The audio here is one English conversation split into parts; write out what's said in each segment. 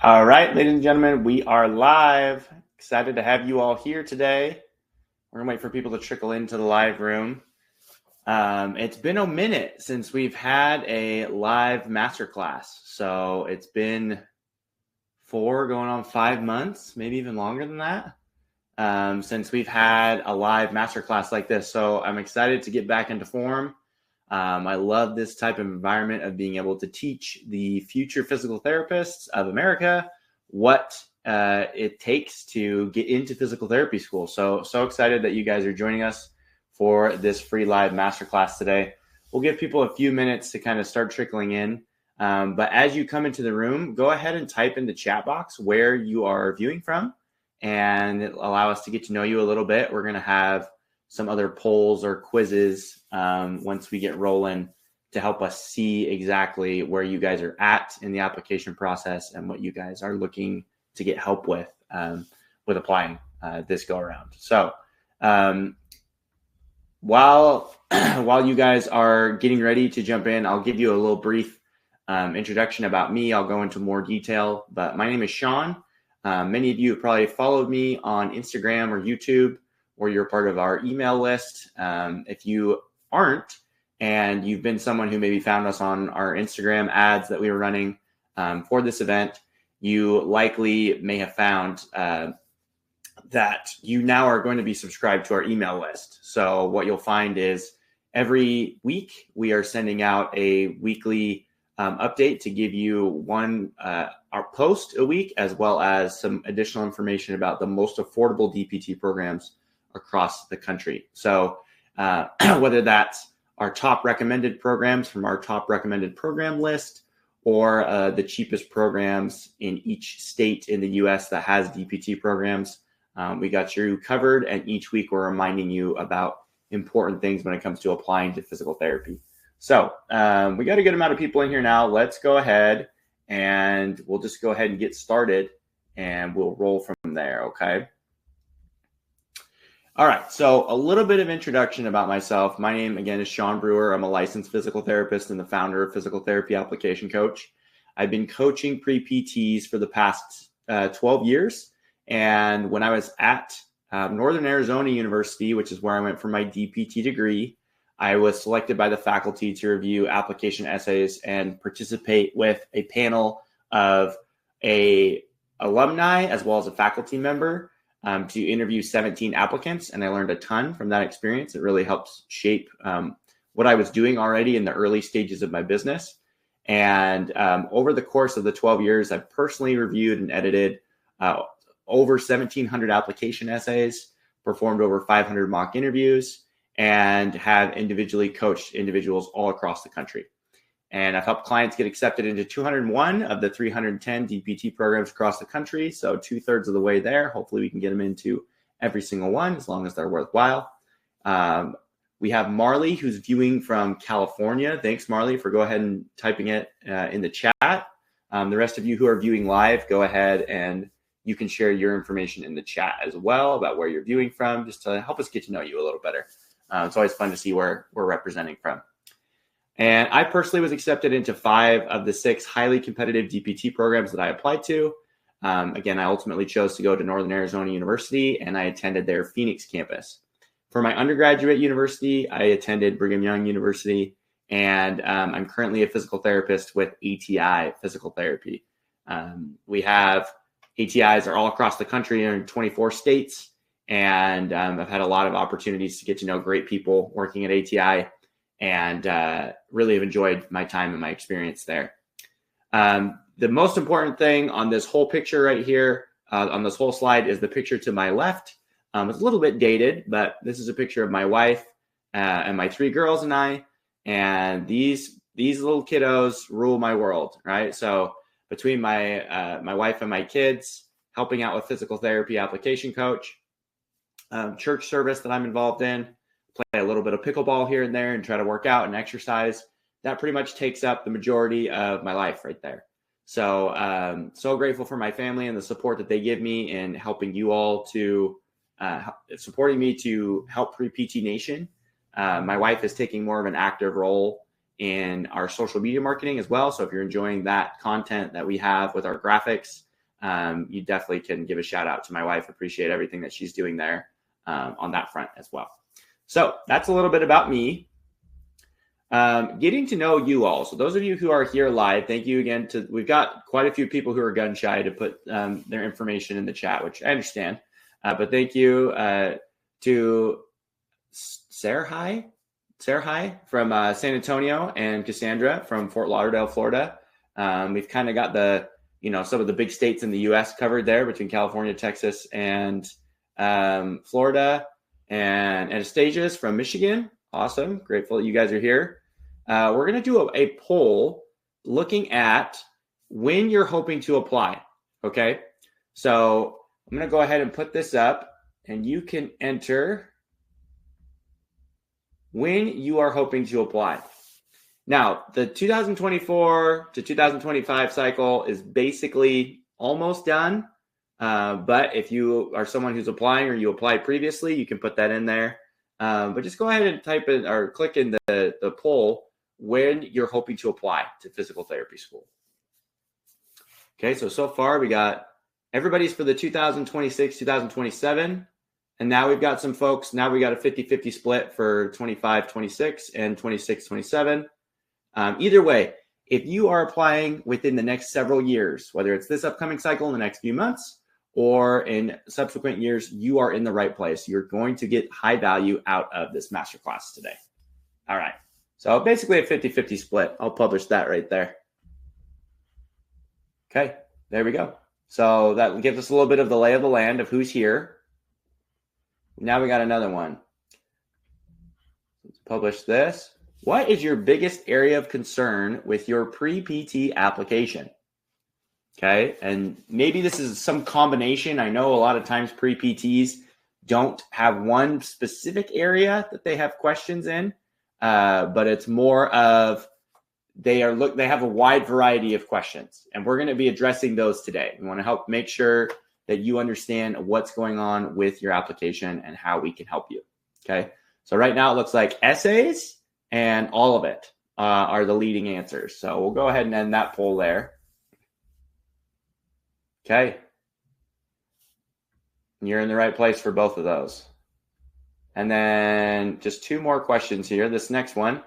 All right, ladies and gentlemen, we are live. Excited to have you all here today. We're gonna wait for people to trickle into the live room. It's been a minute since we've had a live masterclass. So it's been going on 5 months, maybe even longer than that, since we've had a live masterclass like this. So I'm excited to get back into form. I love this type of environment of being able to teach the future physical therapists of America what it takes to get into physical therapy school. So excited that you guys are joining us for this free live masterclass today. We'll give people a few minutes to kind of start trickling in. But as you come into the room, go ahead and type in the chat box where you are viewing from and allow us to get to know you a little bit. We're going to have some other polls or quizzes once we get rolling to help us see exactly where you guys are at in the application process and what you guys are looking to get help with applying this go around. So while you guys are getting ready to jump in, I'll give you a little brief introduction about me. I'll go into more detail, but my name is Sean. Many of you have probably followed me on Instagram or YouTube, or you're part of our email list. If you aren't, and you've been someone who maybe found us on our Instagram ads that we were running for this event, you likely may have found that you now are going to be subscribed to our email list. So what you'll find is every week we are sending out a weekly update to give you one our post a week, as well as some additional information about the most affordable DPT programs across the country. So whether that's our top recommended programs from our top recommended program list, or the cheapest programs in each state in the US that has DPT programs, we got you covered. And each week we're reminding you about important things when it comes to applying to physical therapy. So we got a good amount of people in here now. Let's go ahead and we'll just go ahead and get started and we'll roll from there, okay? All right, so a little bit of introduction about myself. My name, again, is Sean Brewer. I'm a licensed physical therapist and the founder of Physical Therapy Application Coach. I've been coaching pre-PTs for the past 12 years. And when I was at Northern Arizona University, which is where I went for my DPT degree, I was selected by the faculty to review application essays and participate with a panel of a alumni as well as a faculty member to interview 17 applicants. And I learned a ton from that experience. It really helps shape what I was doing already in the early stages of my business. And over the course of the 12 years, I've personally reviewed and edited over 1,700 application essays, performed over 500 mock interviews, and have individually coached individuals all across the country. And I've helped clients get accepted into 201 of the 310 DPT programs across the country. So 2/3 of the way there. Hopefully we can get them into every single one as long as they're worthwhile. We have Marley, who's viewing from California. Thanks, Marley, for go ahead and typing it in the chat. The rest of you who are viewing live, go ahead and you can share your information in the chat as well about where you're viewing from, just to help us get to know you a little better. It's always fun to see where we're representing from. And I personally was accepted into 5 of the 6 highly competitive DPT programs that I applied to. Again, I ultimately chose to go to Northern Arizona University, and I attended their Phoenix campus. For my undergraduate university, I attended Brigham Young University, and I'm currently a physical therapist with ATI Physical Therapy. We have ATIs are all across the country in 24 states. And I've had a lot of opportunities to get to know great people working at ATI, and really have enjoyed my time and my experience there. The most important thing on this whole picture right here, on this whole slide, is the picture to my left. It's a little bit dated, but this is a picture of my wife and my 3 girls and I. And these little kiddos rule my world, right? So between my wife and my kids, helping out with physical therapy application coach, church service that I'm involved in, play a little bit of pickleball here and there and try to work out and exercise. That pretty much takes up the majority of my life right there. So, so grateful for my family and the support that they give me in helping you all to, supporting me to help Pre-PT Nation. My wife is taking more of an active role in our social media marketing as well. So if you're enjoying that content that we have with our graphics you definitely can give a shout out to my wife. Appreciate everything that she's doing there on that front as well. So that's a little bit about me. Getting to know you all. So those of you who are here live, thank you again. We've got quite a few people who are gun shy to put their information in the chat, which I understand. But thank you to Sarah from San Antonio and Cassandra from Fort Lauderdale, Florida. We've kind of got some of the big states in the U.S. covered there between California, Texas, and Florida. And Anastasia's from Michigan. Awesome. Grateful that you guys are here. We're going to do a poll looking at when you're hoping to apply. Okay. So I'm going to go ahead and put this up, and you can enter when you are hoping to apply. Now, the 2024 to 2025 cycle is basically almost done. But if you are someone who's applying or you applied previously, you can put that in there. But just go ahead and type in or click in the poll when you're hoping to apply to physical therapy school. Okay, so far we got everybody's for the 2026, 2027. And now we've got some folks, now we got a 50-50 split for 25, 26 and 26, 27. Either way, if you are applying within the next several years, whether it's this upcoming cycle in the next few months or in subsequent years, you are in the right place. You're going to get high value out of this masterclass today. All right. So basically a 50-50 split. I'll publish that right there. Okay, there we go. So that gives us a little bit of the lay of the land of who's here. Now we got another one. Let's publish this. What is your biggest area of concern with your pre-PT application? Okay, and maybe this is some combination. I know a lot of times pre-PTs don't have one specific area that they have questions in, but it's more of they have a wide variety of questions, and we're going to be addressing those today. We want to help make sure that you understand what's going on with your application and how we can help you. Okay, so right now it looks like essays and all of it are the leading answers. So we'll go ahead and end that poll there. Okay. You're in the right place for both of those. And then just two more questions here. This next one.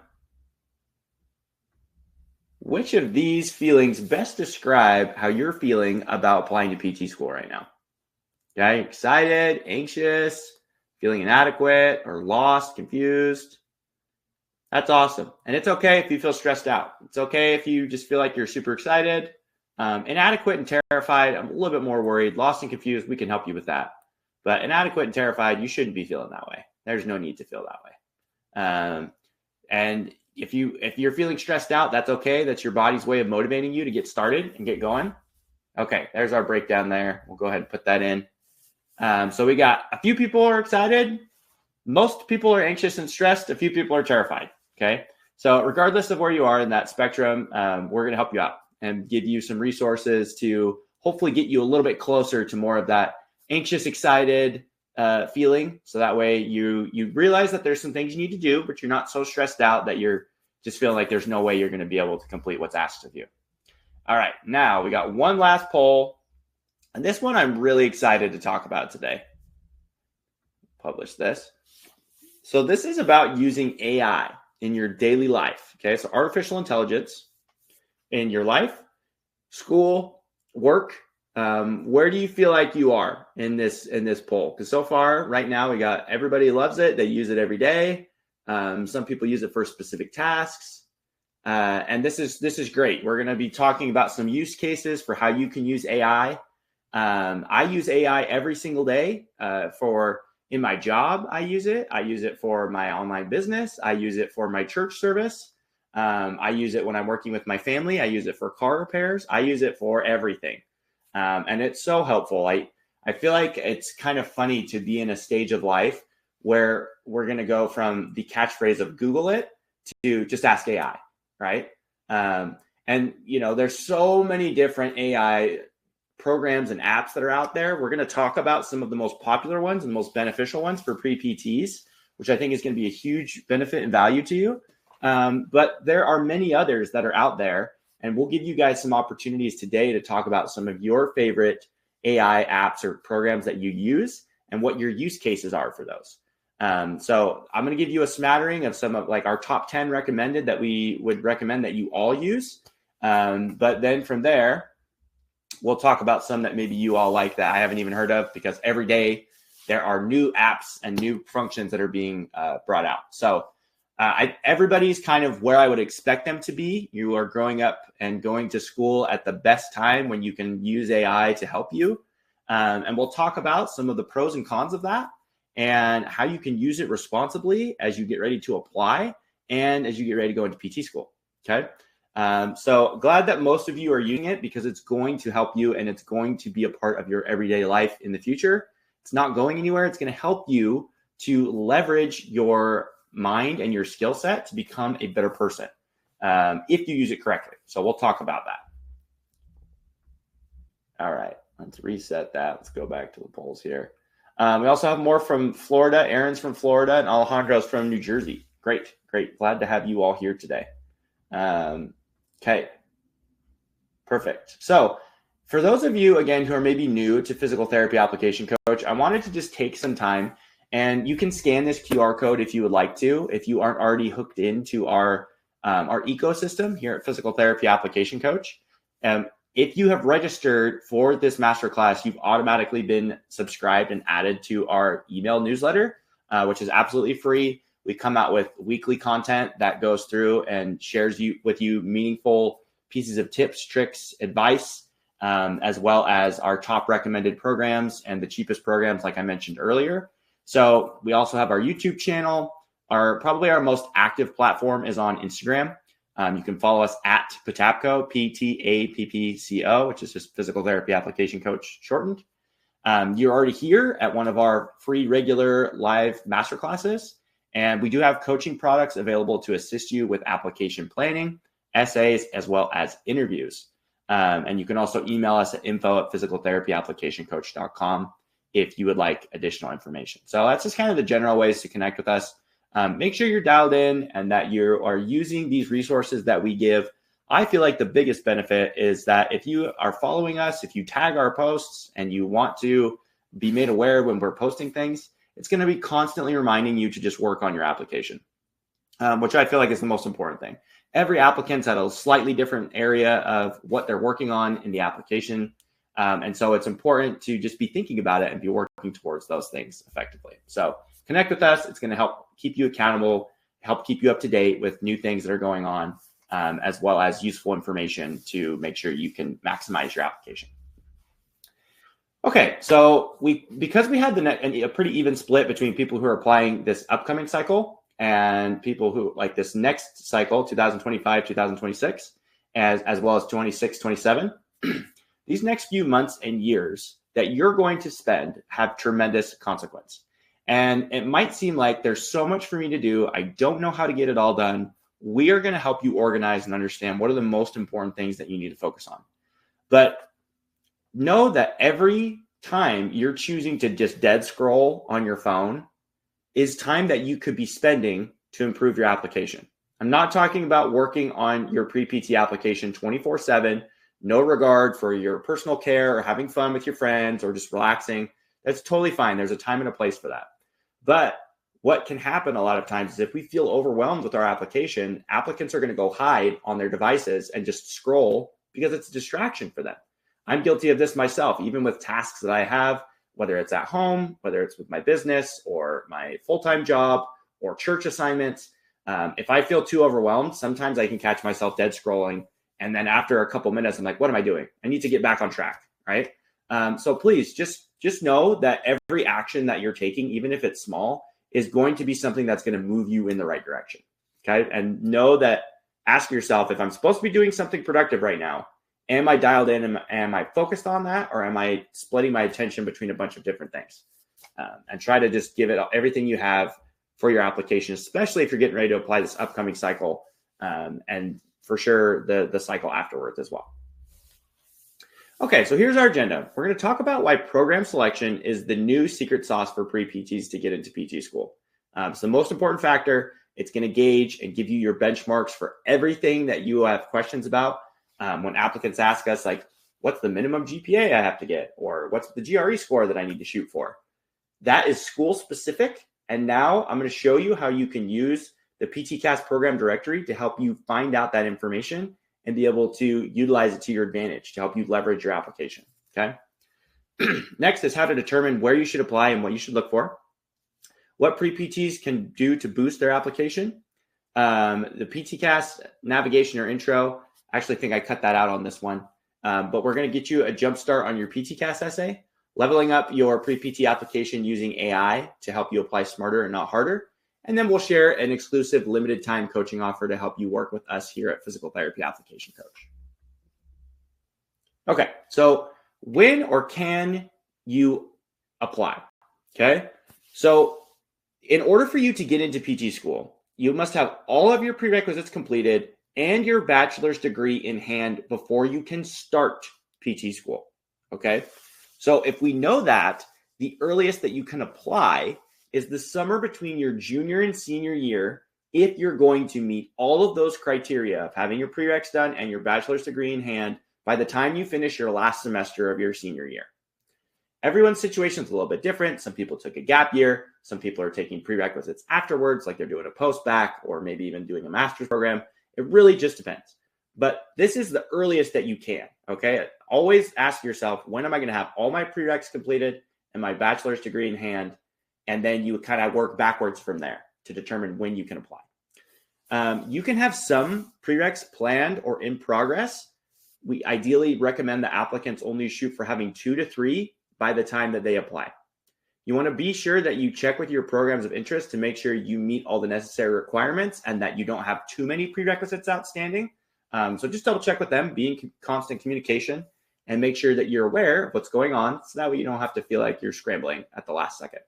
Which of these feelings best describe how you're feeling about applying to PT school right now? Okay. Excited, anxious, feeling inadequate, or lost, confused. That's awesome. And it's okay if you feel stressed out. It's okay if you just feel like you're super excited. Inadequate and terrified, I'm a little bit more worried. Lost and confused, we can help you with that. But inadequate and terrified, you shouldn't be feeling that way. There's no need to feel that way. And if you're feeling stressed out, that's okay. That's your body's way of motivating you to get started and get going. Okay, there's our breakdown there. We'll go ahead and put that in. So we got a few people are excited. Most people are anxious and stressed. A few people are terrified. Okay, so regardless of where you are in that spectrum, we're going to help you out and give you some resources to hopefully get you a little bit closer to more of that anxious, excited feeling. So that way you realize that there's some things you need to do, but you're not so stressed out that you're just feeling like there's no way you're going to be able to complete what's asked of you. All right, now we got one last poll. And this one I'm really excited to talk about today. Publish this. So this is about using AI in your daily life. Okay, so artificial intelligence in your life, school, work. Where do you feel like you are in this poll? Because so far, right now, we got everybody loves it. They use it every day. Some people use it for specific tasks. And this is great. We're going to be talking about some use cases for how you can use AI. I use AI every single day in my job. I use it for my online business. I use it for my church service. I use it when I'm working with my family. I use it for car repairs. I use it for everything. And it's so helpful. I feel like it's kind of funny to be in a stage of life where we're going to go from the catchphrase of Google it to just ask AI, right? And, there's so many different AI programs and apps that are out there. We're going to talk about some of the most popular ones and the most beneficial ones for pre-PTs, which I think is going to be a huge benefit and value to you. But there are many others that are out there, And we'll give you guys some opportunities today to talk about some of your favorite AI apps or programs that you use and what your use cases are for those. So I'm going to give you a smattering of some of like our top 10 recommended that we would recommend that you all use. But then from there, we'll talk about some that maybe you all like that I haven't even heard of, because every day there are new apps and new functions that are being brought out. So everybody's kind of where I would expect them to be. You are growing up and going to school at the best time when you can use AI to help you. And we'll talk about some of the pros and cons of that and how you can use it responsibly as you get ready to apply and as you get ready to go into PT school. Okay. So glad that most of you are using it, because it's going to help you and it's going to be a part of your everyday life in the future. It's not going anywhere. It's going to help you to leverage your mind and your skill set to become a better person if you use it correctly. So we'll talk about that. All right, let's reset that. Let's go back to the polls here. We also have more from Florida. Aaron's from Florida and Alejandro's from New Jersey. Great. Glad to have you all here today. Okay, perfect. So for those of you, again, who are maybe new to Physical Therapy Application Coach, I wanted to just take some time, and you can scan this QR code if you would like to, if you aren't already hooked into our ecosystem here at Physical Therapy Application Coach. If you have registered for this masterclass, you've automatically been subscribed and added to our email newsletter, which is absolutely free. We come out with weekly content that goes through and shares with you meaningful pieces of tips, tricks, advice, as well as our top recommended programs and the cheapest programs, like I mentioned earlier. So we also have our YouTube channel. Probably our most active platform is on Instagram. You can follow us at PTAPPCO, PTAPPCO, which is just Physical Therapy Application Coach shortened. You're already here at one of our free regular live masterclasses. And we do have coaching products available to assist you with application planning, essays, as well as interviews. And you can also email us at info@physicaltherapyapplicationcoach.com if you would like additional information. So that's just kind of the general ways to connect with us. Make sure you're dialed in and that you are using these resources that we give. I feel like the biggest benefit is that if you are following us, if you tag our posts and you want to be made aware when we're posting things, it's going to be constantly reminding you to just work on your application, which I feel like is the most important thing. Every applicant's at a slightly different area of what they're working on in the application. And so it's important to just be thinking about it and be working towards those things effectively. So connect with us. It's going to help keep you accountable, help keep you up to date with new things that are going on, as well as useful information to make sure you can maximize your application. Okay, so because we had a pretty even split between people who are applying this upcoming cycle and people who like this next cycle, 2025, 2026, as well as 26, 27, these next few months and years that you're going to spend have tremendous consequence. And it might seem like there's so much for me to do. I don't know how to get it all done. We are going to help you organize and understand what are the most important things that you need to focus on. But know that every time you're choosing to just dead scroll on your phone is time that you could be spending to improve your application. I'm not talking about working on your pre-PT application 24/7, no regard for your personal care or having fun with your friends or just relaxing. That's totally fine. There's a time and a place for that. But what can happen a lot of times is if we feel overwhelmed with our application, applicants are going to go hide on their devices and just scroll because it's a distraction for them. I'm guilty of this myself, even with tasks that I have, whether it's at home, whether it's with my business or my full-time job or church assignments. If I feel too overwhelmed, sometimes I can catch myself dead scrolling. And then after a couple minutes, I'm like, what am I doing? I need to get back on track, right? So please just know that every action that you're taking, even if it's small, is going to be something that's going to move you in the right direction, okay? And know that, ask yourself, if I'm supposed to be doing something productive right now, am I dialed in? Am I focused on that? Or am I splitting my attention between a bunch of different things? And try to just give it everything you have for your application, especially if you're getting ready to apply this upcoming cycle, and for sure the cycle afterwards as well. Okay, so here's our agenda. We're going to talk about why program selection is the new secret sauce for pre-PTs to get into PT school. It's the most important factor. It's going to gauge and give you your benchmarks for everything that you have questions about. When applicants ask us, like, what's the minimum GPA I have to get? Or what's the GRE score that I need to shoot for? That is school specific. And now I'm going to show you how you can use the PTCAS program directory to help you find out that information and be able to utilize it to your advantage to help you leverage your application. Okay. Next is how to determine where you should apply and what you should look for. What pre-PTs can do to boost their application. The PTCAS navigation or intro, I actually think I cut that out on this one, but we're going to get you a jump start on your PTCAS essay, leveling up your pre-PT application using AI to help you apply smarter and not harder. And then we'll share an exclusive limited time coaching offer to help you work with us here at Physical Therapy Application Coach. Okay, so when or can you apply? Okay, so in order for you to get into PT school, you must have all of your prerequisites completed and your bachelor's degree in hand before you can start PT school. Okay, so if we know that, the earliest that you can apply is the summer between your junior and senior year if you're going to meet all of those criteria of having your prereqs done and your bachelor's degree in hand by the time you finish your last semester of your senior year. Everyone's situation is a little bit different. Some people took a gap year. Some people are taking prerequisites afterwards, like they're doing a post-bac or maybe even doing a master's program. It really just depends. But this is the earliest that you can, okay? Always ask yourself, when am I going to have all my prereqs completed and my bachelor's degree in hand? And then you kind of work backwards from there to determine when you can apply. You can have some prereqs planned or in progress. We ideally recommend the applicants only shoot for having 2 to 3 by the time that they apply. You want to be sure that you check with your programs of interest to make sure you meet all the necessary requirements and that you don't have too many prerequisites outstanding. So just double check with them, be in constant communication, and make sure that you're aware of what's going on so that way you don't have to feel like you're scrambling at the last second.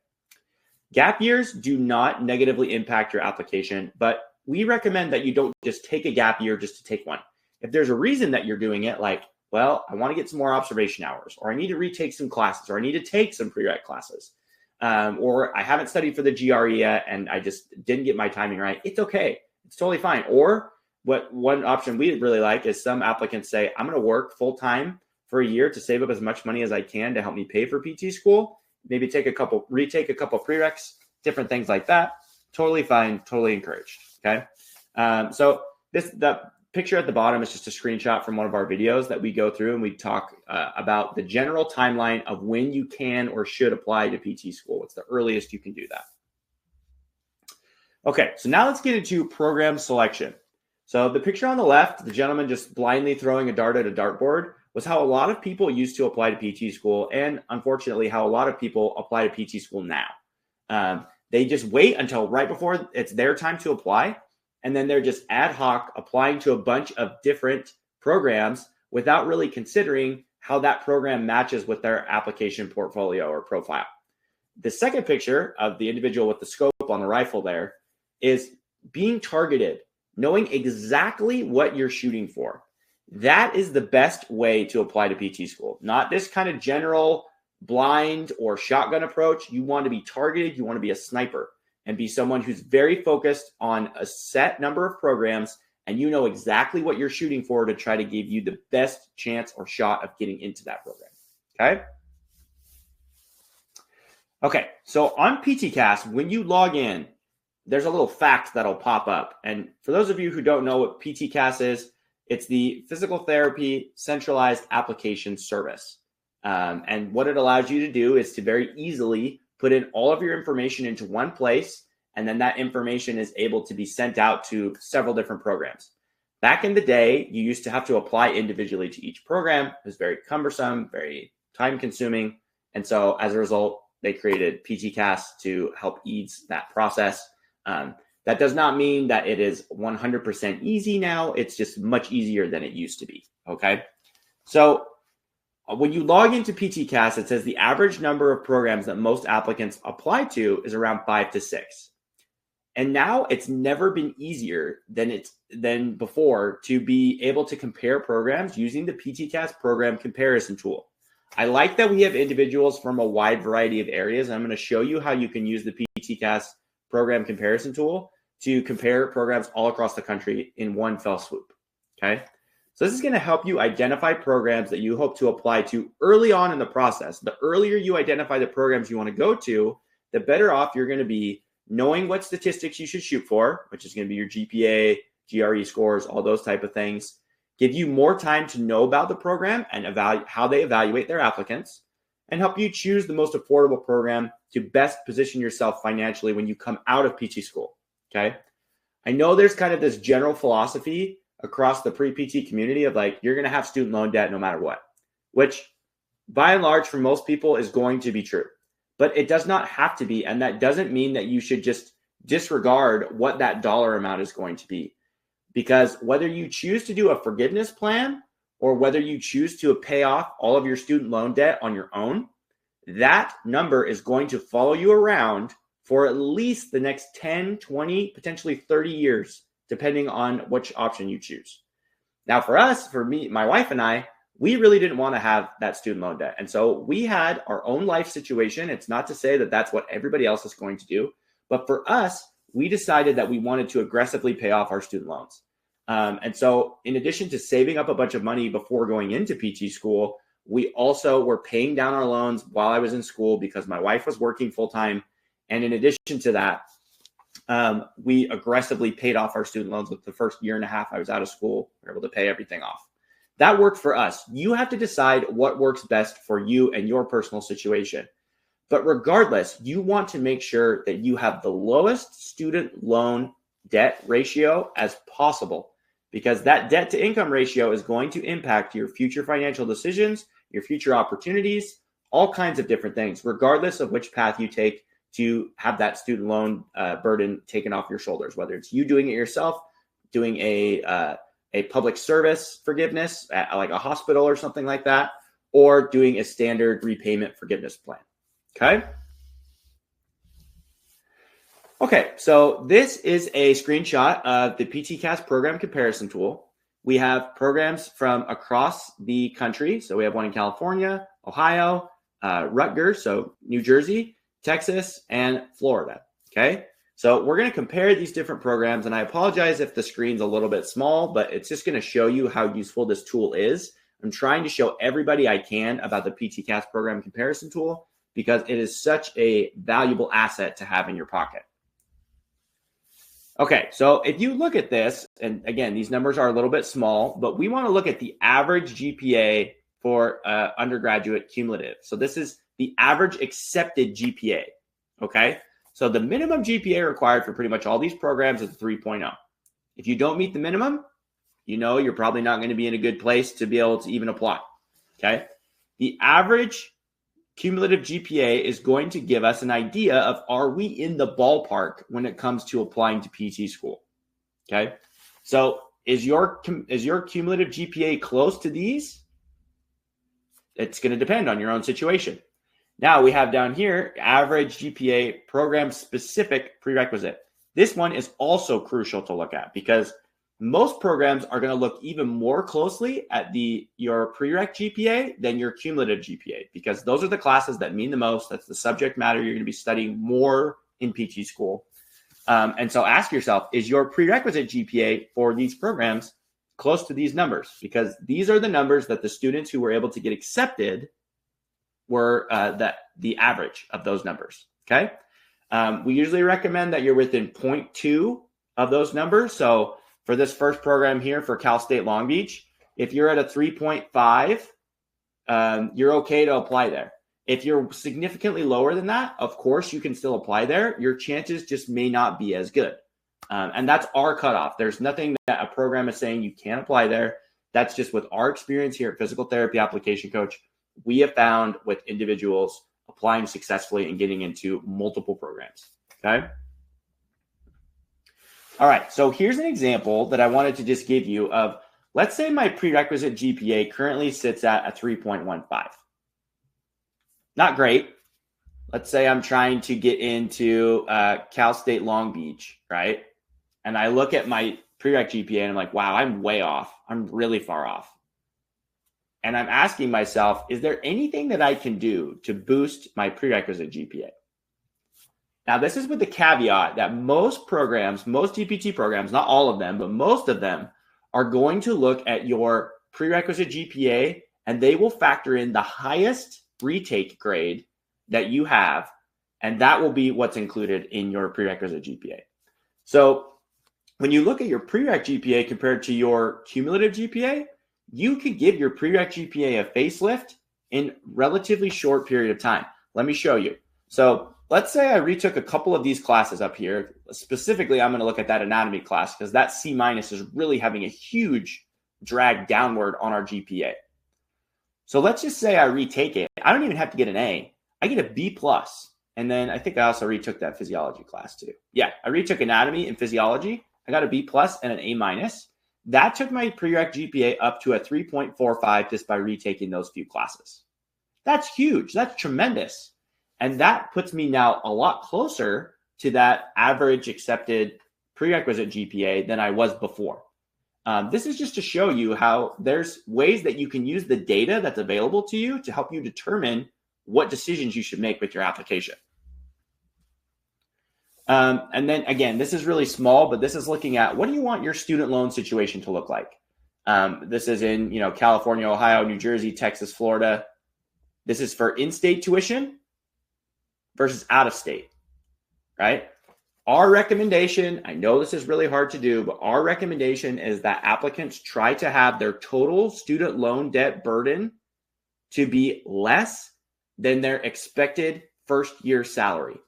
Gap years do not negatively impact your application, but we recommend that you don't just take a gap year just to take one. If there's a reason that you're doing it, like, well, I want to get some more observation hours, or I need to retake some classes, or I need to take some prereq classes, or I haven't studied for the GRE yet and I just didn't get my timing right, it's okay. It's totally fine. Or what one option we really like is some applicants say, I'm going to work full time for a year to save up as much money as I can to help me pay for PT school. Maybe retake a couple prereqs, different things like that. Totally fine, totally encouraged. Okay. So the picture at the bottom is just a screenshot from one of our videos that we go through and we talk about the general timeline of when you can or should apply to PT school. What's the earliest you can do that? Okay, so now let's get into program selection. So the picture on the left, the gentleman just blindly throwing a dart at a dartboard, was how a lot of people used to apply to PT school, and unfortunately how a lot of people apply to PT school now. They just wait until right before it's their time to apply, and then they're just ad hoc applying to a bunch of different programs without really considering how that program matches with their application portfolio or profile. The second picture of the individual with the scope on the rifle there is being targeted, knowing exactly what you're shooting for. That is the best way to apply to PT school, not this kind of general blind or shotgun approach. You want to be targeted. You want to be a sniper and be someone who's very focused on a set number of programs, and you know exactly what you're shooting for to try to give you the best chance or shot of getting into that program. Okay, so on PTCAS, when you log in, there's a little fact that'll pop up. And for those of you who don't know what PTCAS is, it's the Physical Therapy Centralized Application Service. And what it allows you to do is to very easily put in all of your information into one place, and then that information is able to be sent out to several different programs. Back in the day, you used to have to apply individually to each program. It was very cumbersome, very time-consuming. And so as a result, they created PTCAS to help ease that process. That does not mean that it is 100% easy now. It's just much easier than it used to be, okay? So when you log into PTCAS, it says the average number of programs that most applicants apply to is around 5 to 6. And now it's never been easier than before to be able to compare programs using the PTCAS program comparison tool. I like that we have individuals from a wide variety of areas. I'm going to show you how you can use the PTCAS program comparison tool to compare programs all across the country in one fell swoop. Okay. So this is going to help you identify programs that you hope to apply to early on in the process. The earlier you identify the programs you want to go to, the better off you're going to be knowing what statistics you should shoot for, which is going to be your GPA, GRE scores, all those type of things. Give you more time to know about the program and how they evaluate their applicants, and help you choose the most affordable program to best position yourself financially when you come out of PT school, okay? I know there's kind of this general philosophy across the pre-PT community of like, you're going to have student loan debt no matter what, which by and large for most people is going to be true, but it does not have to be. And that doesn't mean that you should just disregard what that dollar amount is going to be, because whether you choose to do a forgiveness plan or whether you choose to pay off all of your student loan debt on your own, that number is going to follow you around for at least the next 10, 20, potentially 30 years, depending on which option you choose. Now, for us, for me, my wife and I, we really didn't want to have that student loan debt. And so we had our own life situation. It's not to say that that's what everybody else is going to do, but for us, we decided that we wanted to aggressively pay off our student loans. And so in addition to saving up a bunch of money before going into PT school, we also were paying down our loans while I was in school because my wife was working full time. And in addition to that, we aggressively paid off our student loans. With the first year and a half I was out of school, we were able to pay everything off. That worked for us. You have to decide what works best for you and your personal situation. But regardless, you want to make sure that you have the lowest student loan debt ratio as possible, because that debt to income ratio is going to impact your future financial decisions, your future opportunities, all kinds of different things, regardless of which path you take to have that student loan burden taken off your shoulders, whether it's you doing it yourself, doing a public service forgiveness at like a hospital or something like that, or doing a standard repayment forgiveness plan. Okay. Okay, so this is a screenshot of the PTCAS program comparison tool. We have programs from across the country. So we have one in California, Ohio, Rutgers, so New Jersey, Texas, and Florida. Okay, so we're going to compare these different programs, and I apologize if the screen's a little bit small, but it's just going to show you how useful this tool is. I'm trying to show everybody I can about the PTCAS program comparison tool because it is such a valuable asset to have in your pocket. Okay, so if you look at this, and again, these numbers are a little bit small, but we want to look at the average GPA for undergraduate cumulative. So this is the average accepted GPA, okay? So the minimum GPA required for pretty much all these programs is 3.0. If you don't meet the minimum, you know you're probably not going to be in a good place to be able to even apply, okay? The average cumulative GPA is going to give us an idea of, are we in the ballpark when it comes to applying to PT school? Okay. So is your cumulative GPA close to these? It's going to depend on your own situation. Now we have down here, average GPA program specific prerequisite. This one is also crucial to look at because most programs are going to look even more closely at your prereq GPA than your cumulative GPA, because those are the classes that mean the most. That's the subject matter you're going to be studying more in PT school. And so ask yourself, is your prerequisite GPA for these programs close to these numbers? Because these are the numbers that the students who were able to get accepted were the average of those numbers, okay? We usually recommend that you're within 0.2 of those numbers. So for this first program here for Cal State Long Beach, if you're at a 3.5, you're okay to apply there. If you're significantly lower than that, of course, you can still apply there. Your chances just may not be as good. And that's our cutoff. There's nothing that a program is saying you can't apply there. That's just with our experience here at Physical Therapy Application Coach, we have found with individuals applying successfully and getting into multiple programs, okay? All right, so here's an example that I wanted to just give you of, let's say my prerequisite GPA currently sits at a 3.15. Not great. Let's say I'm trying to get into Cal State Long Beach, right? And I look at my prereq GPA and I'm like, wow, I'm way off. I'm really far off. And I'm asking myself, is there anything that I can do to boost my prerequisite GPA? Now, this is with the caveat that most programs, most DPT programs, not all of them, but most of them are going to look at your prerequisite GPA, and they will factor in the highest retake grade that you have, and that will be what's included in your prerequisite GPA. So when you look at your prereq GPA compared to your cumulative GPA, you could give your prereq GPA a facelift in relatively short period of time. Let me show you. So let's say I retook a couple of these classes up here. Specifically, I'm going to look at that anatomy class because that C- is really having a huge drag downward on our GPA. So let's just say I retake it. I don't even have to get an A. I get a B+. And then I think I also retook that physiology class too. Yeah, I retook anatomy and physiology. I got a B+ and an A-. That took my prereq GPA up to a 3.45 just by retaking those few classes. That's huge. That's tremendous. And that puts me now a lot closer to that average accepted prerequisite GPA than I was before. This is just to show you how there's ways that you can use the data that's available to you to help you determine what decisions you should make with your application. And then again, this is really small, but this is looking at what do you want your student loan situation to look like? This is in, California, Ohio, New Jersey, Texas, Florida. This is for in-state tuition versus out-of-state, right? Our recommendation, I know this is really hard to do, but our recommendation is that applicants try to have their total student loan debt burden to be less than their expected first year salary.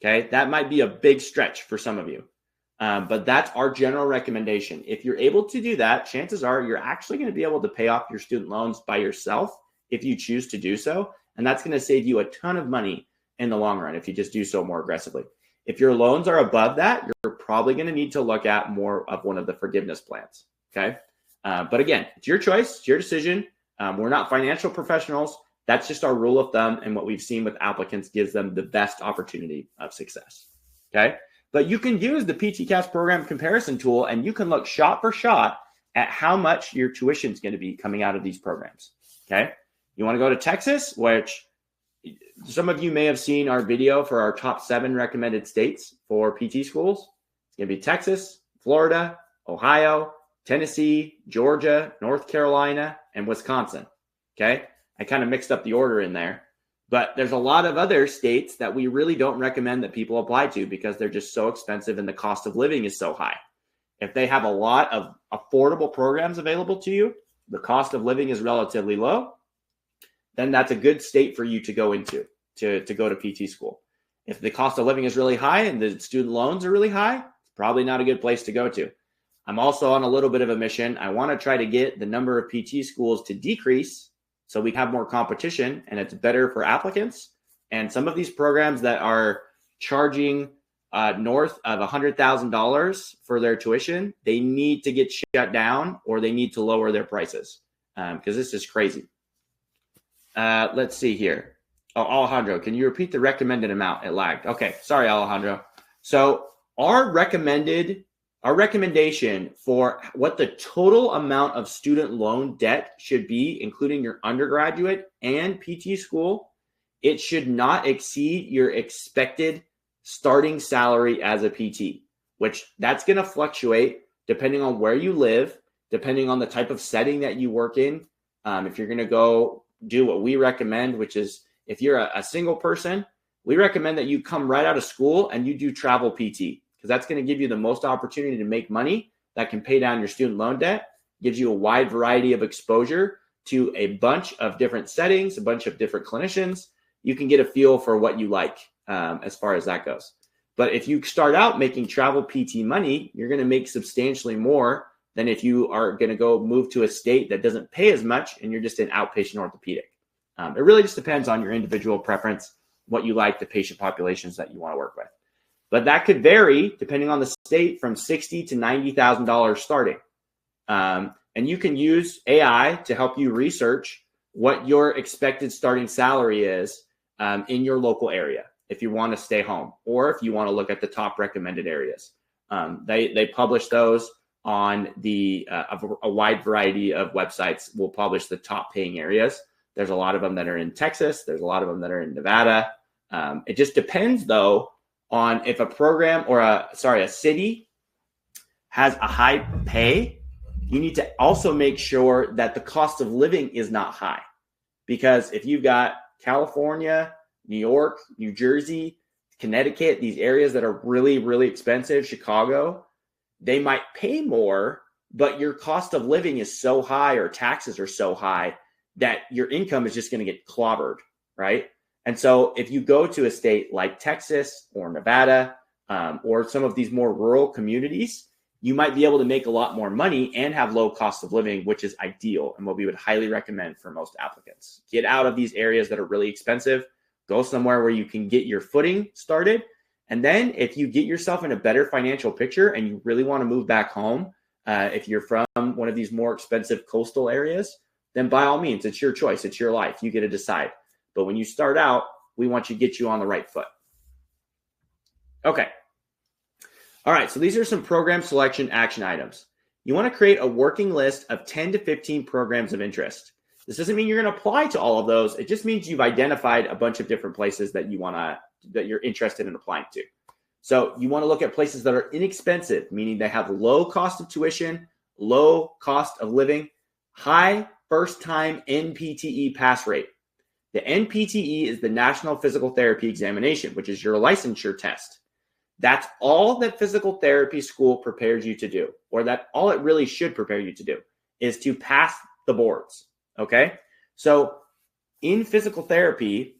Okay, that might be a big stretch for some of you, but that's our general recommendation. If you're able to do that, chances are you're actually going to be able to pay off your student loans by yourself if you choose to do so. And that's going to save you a ton of money in the long run if you just do so more aggressively. If your loans are above that, you're probably going to need to look at more of one of the forgiveness plans. Okay. But again, it's your choice, it's your decision. We're not financial professionals. That's just our rule of thumb. And what we've seen with applicants gives them the best opportunity of success. Okay. But you can use the PTAPPCO program comparison tool and you can look shot for shot at how much your tuition is going to be coming out of these programs. Okay. You want to go to Texas, which some of you may have seen our video for our top 7 recommended states for PT schools. It's going to be Texas, Florida, Ohio, Tennessee, Georgia, North Carolina, and Wisconsin. Okay. I kind of mixed up the order in there, but there's a lot of other states that we really don't recommend that people apply to because they're just so expensive and the cost of living is so high. If they have a lot of affordable programs available to you, the cost of living is relatively low, then that's a good state for you to go into, to go to PT school. If the cost of living is really high and the student loans are really high, it's probably not a good place to go to. I'm also on a little bit of a mission. I want to try to get the number of PT schools to decrease so we have more competition and it's better for applicants. And some of these programs that are charging north of $100,000 for their tuition, they need to get shut down or they need to lower their prices because this is crazy. Let's see here. Oh, Alejandro, can you repeat the recommended amount? It lagged. Okay, sorry, Alejandro. So our recommendation for what the total amount of student loan debt should be, including your undergraduate and PT school, it should not exceed your expected starting salary as a PT, which that's going to fluctuate depending on where you live, depending on the type of setting that you work in. If you're going to go do what we recommend, which is if you're a single person, we recommend that you come right out of school and you do travel PT because that's going to give you the most opportunity to make money that can pay down your student loan debt, gives you a wide variety of exposure to a bunch of different settings, a bunch of different clinicians. You can get a feel for what you like as far as that goes. But if you start out making travel PT money, you're going to make substantially more than if you are going to go move to a state that doesn't pay as much and you're just an outpatient orthopedic. It really just depends on your individual preference, what you like, the patient populations that you want to work with. But that could vary depending on the state from $60,000 to $90,000 starting. And you can use AI to help you research what your expected starting salary is in your local area if you want to stay home or if you want to look at the top recommended areas. They publish those on a wide variety of websites. Will publish the top paying areas. There's a lot of them that are in Texas. There's a lot of them that are in Nevada. It just depends, though, on if a program or a city has a high pay you need to also make sure that the cost of living is not high. Because if you've got California, New York, New Jersey, Connecticut, these areas that are really, really expensive, Chicago, they might pay more, but your cost of living is so high or taxes are so high that your income is just going to get clobbered, right? And so if you go to a state like Texas or Nevada, or some of these more rural communities, you might be able to make a lot more money and have low cost of living, which is ideal and what we would highly recommend for most applicants. Get out of these areas that are really expensive, go somewhere where you can get your footing started. And then if you get yourself in a better financial picture and you really want to move back home, if you're from one of these more expensive coastal areas, then by all means, it's your choice. It's your life. You get to decide. But when you start out, we want to get you on the right foot. Okay. All right, so these are some program selection action items. You want to create a working list of 10 to 15 programs of interest. This doesn't mean you're going to apply to all of those. It just means you've identified a bunch of different places that you're interested in applying to. So you want to look at places that are inexpensive, meaning they have low cost of tuition, low cost of living, high first-time NPTE pass rate. The NPTE is the National Physical Therapy Examination, which is your licensure test. That's all that physical therapy school prepares you to do, or that all it really should prepare you to do, is to pass the boards, okay? So in physical therapy,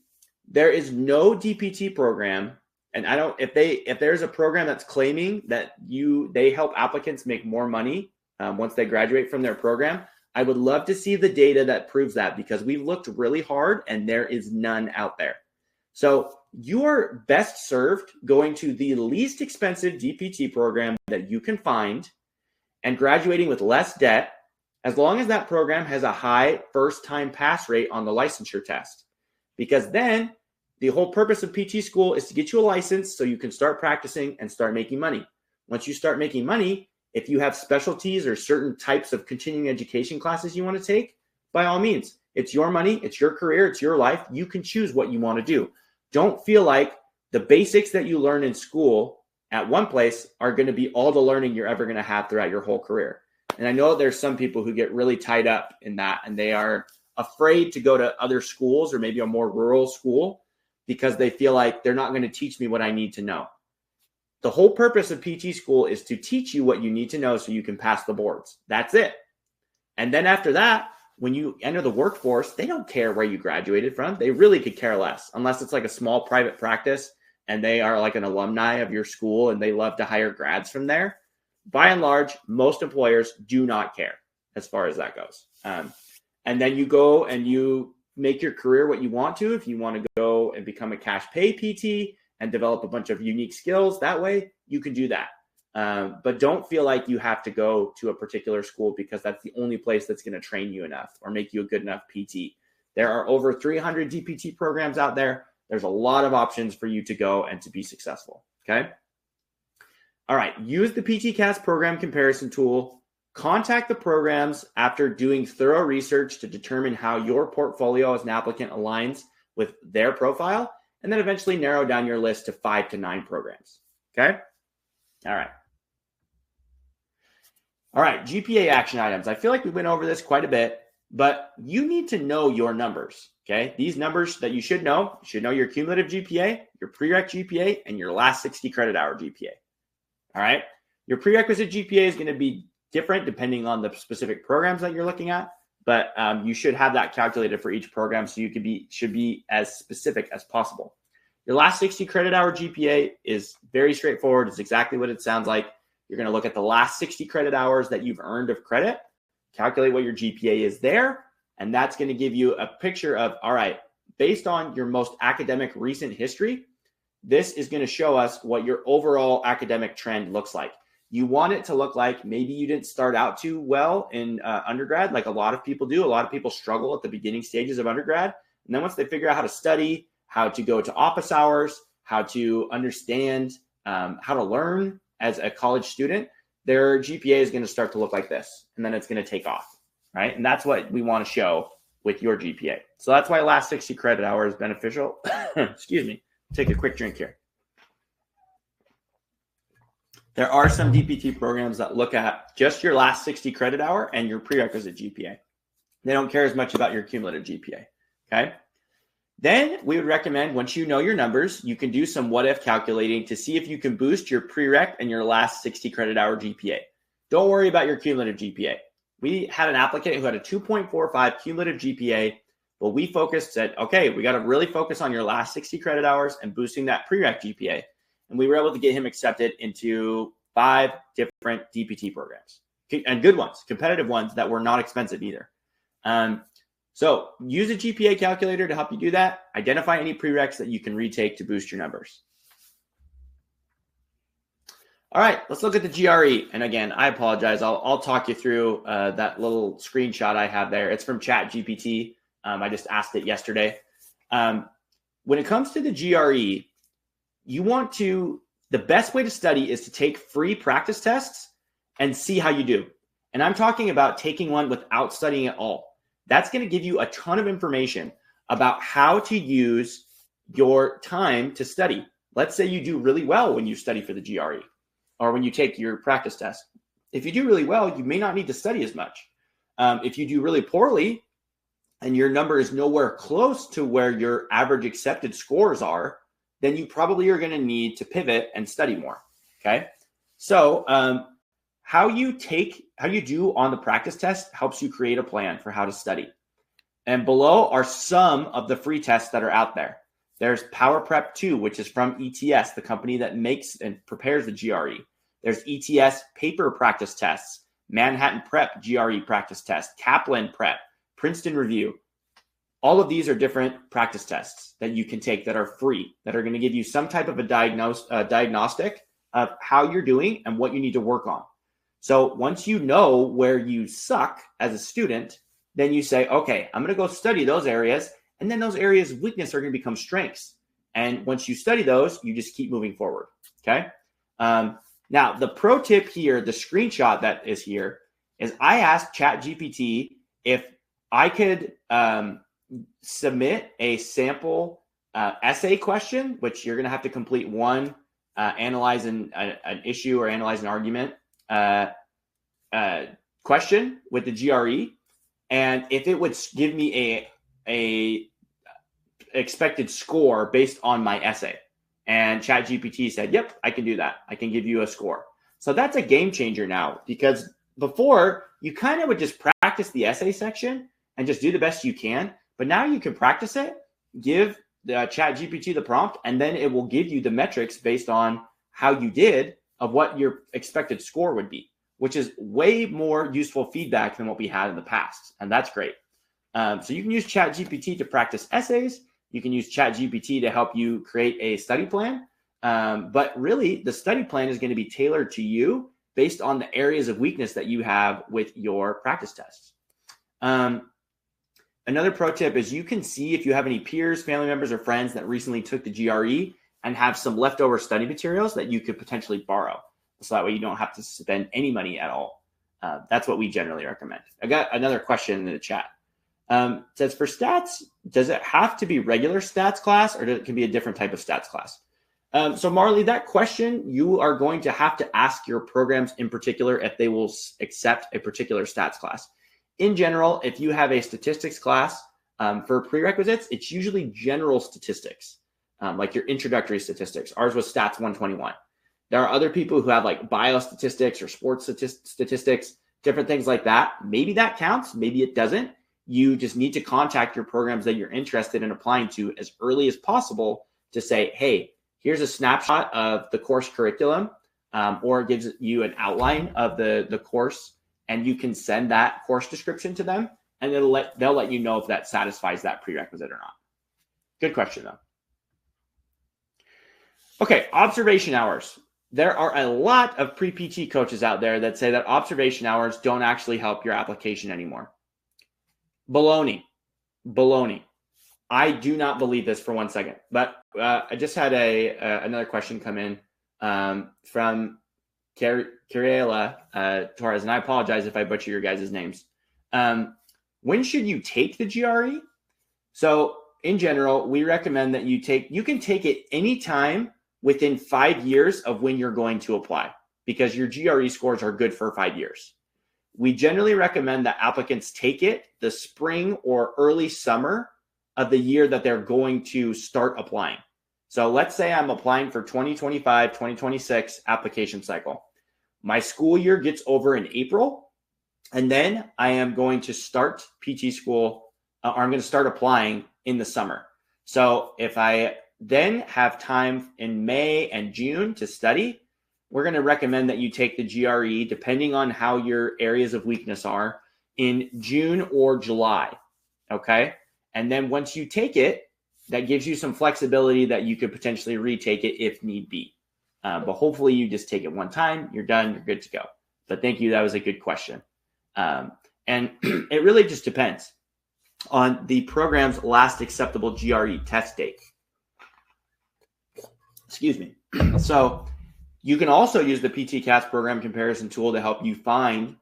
there is no DPT program, and if there's a program that's claiming that they help applicants make more money once they graduate from their program, I would love to see the data that proves that, because we've looked really hard and there is none out there. So you are best served going to the least expensive DPT program that you can find and graduating with less debt, as long as that program has a high first-time pass rate on the licensure test. Because then the whole purpose of PT school is to get you a license so you can start practicing and start making money. Once you start making money, if you have specialties or certain types of continuing education classes you want to take, by all means, it's your money, it's your career, it's your life. You can choose what you want to do. Don't feel like the basics that you learn in school at one place are going to be all the learning you're ever going to have throughout your whole career. And I know there's some people who get really tied up in that, and they are afraid to go to other schools or maybe a more rural school because they feel like they're not going to teach me what I need to know. The whole purpose of PT school is to teach you what you need to know so you can pass the boards. That's it. And then after that, when you enter the workforce, they don't care where you graduated from. They really could care less, unless it's like a small private practice and they are like an alumni of your school and they love to hire grads from there. By and large, most employers do not care as far as that goes. And then you go and you make your career what you want to. If you want to go and become a cash pay PT and develop a bunch of unique skills that way, you can do that. But don't feel like you have to go to a particular school because that's the only place that's going to train you enough or make you a good enough PT. There are over 300 DPT programs out there. There's a lot of options for you to go and to be successful. Okay. All right. Use the PTCast program comparison tool. Contact the programs after doing thorough research to determine how your portfolio as an applicant aligns with their profile, and then eventually narrow down your list to 5 to 9 programs. Okay. All right. All right, GPA action items. I feel like we went over this quite a bit, but you need to know your numbers, okay? These numbers that you should know your cumulative GPA, your prereq GPA, and your last 60 credit hour GPA, all right? Your prerequisite GPA is going to be different depending on the specific programs that you're looking at, but you should have that calculated for each program so you should be as specific as possible. Your last 60 credit hour GPA is very straightforward. It's exactly what it sounds like. You're going to look at the last 60 credit hours that you've earned of credit, calculate what your GPA is there, and that's going to give you a picture of, all right, based on your most academic recent history, this is going to show us what your overall academic trend looks like. You want it to look like maybe you didn't start out too well in undergrad, like a lot of people do. A lot of people struggle at the beginning stages of undergrad. And then once they figure out how to study, how to go to office hours, how to understand how to learn as a college student, their GPA is going to start to look like this, and then it's going to take off, right? And that's what we want to show with your GPA. So that's why last 60 credit hour is beneficial. Excuse me. Take a quick drink here. There are some DPT programs that look at just your last 60 credit hour and your prerequisite GPA. They don't care as much about your cumulative GPA, okay? Then we would recommend, once you know your numbers, you can do some what-if calculating to see if you can boost your prereq and your last 60 credit hour GPA. Don't worry about your cumulative GPA. We had an applicant who had a 2.45 cumulative GPA, but we said, okay, we got to really focus on your last 60 credit hours and boosting that prereq GPA. And we were able to get him accepted into 5 different DPT programs, and good ones, competitive ones that were not expensive either. So use a GPA calculator to help you do that. Identify any prereqs that you can retake to boost your numbers. All right, let's look at the GRE. And again, I apologize. I'll talk you through that little screenshot I have there. It's from ChatGPT. I just asked it yesterday. When it comes to the GRE, the best way to study is to take free practice tests and see how you do. And I'm talking about taking one without studying at all. That's going to give you a ton of information about how to use your time to study. Let's say you do really well when you study for the GRE or when you take your practice test. If you do really well, you may not need to study as much. If you do really poorly and your number is nowhere close to where your average accepted scores are, then you probably are going to need to pivot and study more. Okay. So, how you do on the practice test helps you create a plan for how to study. And below are some of the free tests that are out there. There's Power Prep 2, which is from ETS, the company that makes and prepares the GRE. There's ETS paper practice tests, Manhattan Prep GRE practice test, Kaplan Prep, Princeton Review. All of these are different practice tests that you can take that are free, that are going to give you some type of a diagnostic of how you're doing and what you need to work on. So once you know where you suck as a student, then you say, okay, I'm going to go study those areas. And then those areas of weakness are going to become strengths. And once you study those, you just keep moving forward. Okay. Now, the pro tip here, the screenshot that is here, is I asked ChatGPT if I could submit a sample essay question, which you're going to have to complete one, analyze an issue or analyze an argument question with the GRE, and if it would give me a expected score based on my essay. And ChatGPT said, yep, I can do that. I can give you a score. So that's a game changer now, because before you kind of would just practice the essay section and just do the best you can. But now you can practice it, give the ChatGPT the prompt, and then it will give you the metrics based on how you did of what your expected score would be, which is way more useful feedback than what we had in the past. And that's great. So you can use ChatGPT to practice essays. You can use ChatGPT to help you create a study plan. But really, the study plan is going to be tailored to you based on the areas of weakness that you have with your practice tests. Another pro tip is you can see if you have any peers, family members, or friends that recently took the GRE and have some leftover study materials that you could potentially borrow. So that way you don't have to spend any money at all. That's what we generally recommend. I got another question in the chat. It says, for stats, does it have to be regular stats class, or it can be a different type of stats class? So Marley, that question, you are going to have to ask your programs in particular if they will accept a particular stats class. In general, if you have a statistics class for prerequisites, it's usually general statistics, like your introductory statistics. Ours was stats 121. There are other people who have like biostatistics or sports statistics, different things like that. Maybe that counts, maybe it doesn't. You just need to contact your programs that you're interested in applying to as early as possible to say, hey, here's a snapshot of the course curriculum, or it gives you an outline of the course, and you can send that course description to them, and they'll let you know if that satisfies that prerequisite or not. Good question, though. Okay, observation hours. There are a lot of pre-PT coaches out there that say that observation hours don't actually help your application anymore. Baloney. I do not believe this for 1 second, but I just had another question come in from Kiriela Torres, and I apologize if I butcher your guys' names. When should you take the GRE? So in general, we recommend that you can take it anytime within 5 years of when you're going to apply, because your GRE scores are good for 5 years. We generally recommend that applicants take it the spring or early summer of the year that they're going to start applying. So let's say I'm applying for 2025, 2026 application cycle. My school year gets over in April, and then I am going to start PT school, or I'm going to start applying in the summer. So if I then have time in May and June to study, we're going to recommend that you take the GRE, depending on how your areas of weakness are, in June or July, okay? And then once you take it, that gives you some flexibility that you could potentially retake it if need be. But hopefully you just take it one time, you're done, you're good to go. But thank you, that was a good question. And it really just depends on the program's last acceptable GRE test date. Excuse me. So you can also use the PTAPPCO program comparison tool to help you find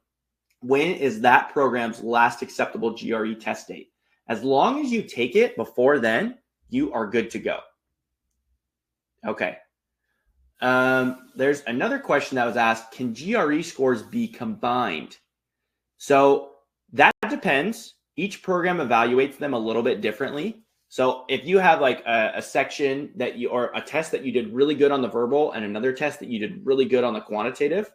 when is that program's last acceptable GRE test date. As long as you take it before then, you are good to go. Okay. There's another question that was asked, can GRE scores be combined? So that depends. Each program evaluates them a little bit differently. So if you have like a section that you, or a test that you did really good on the verbal and another test that you did really good on the quantitative,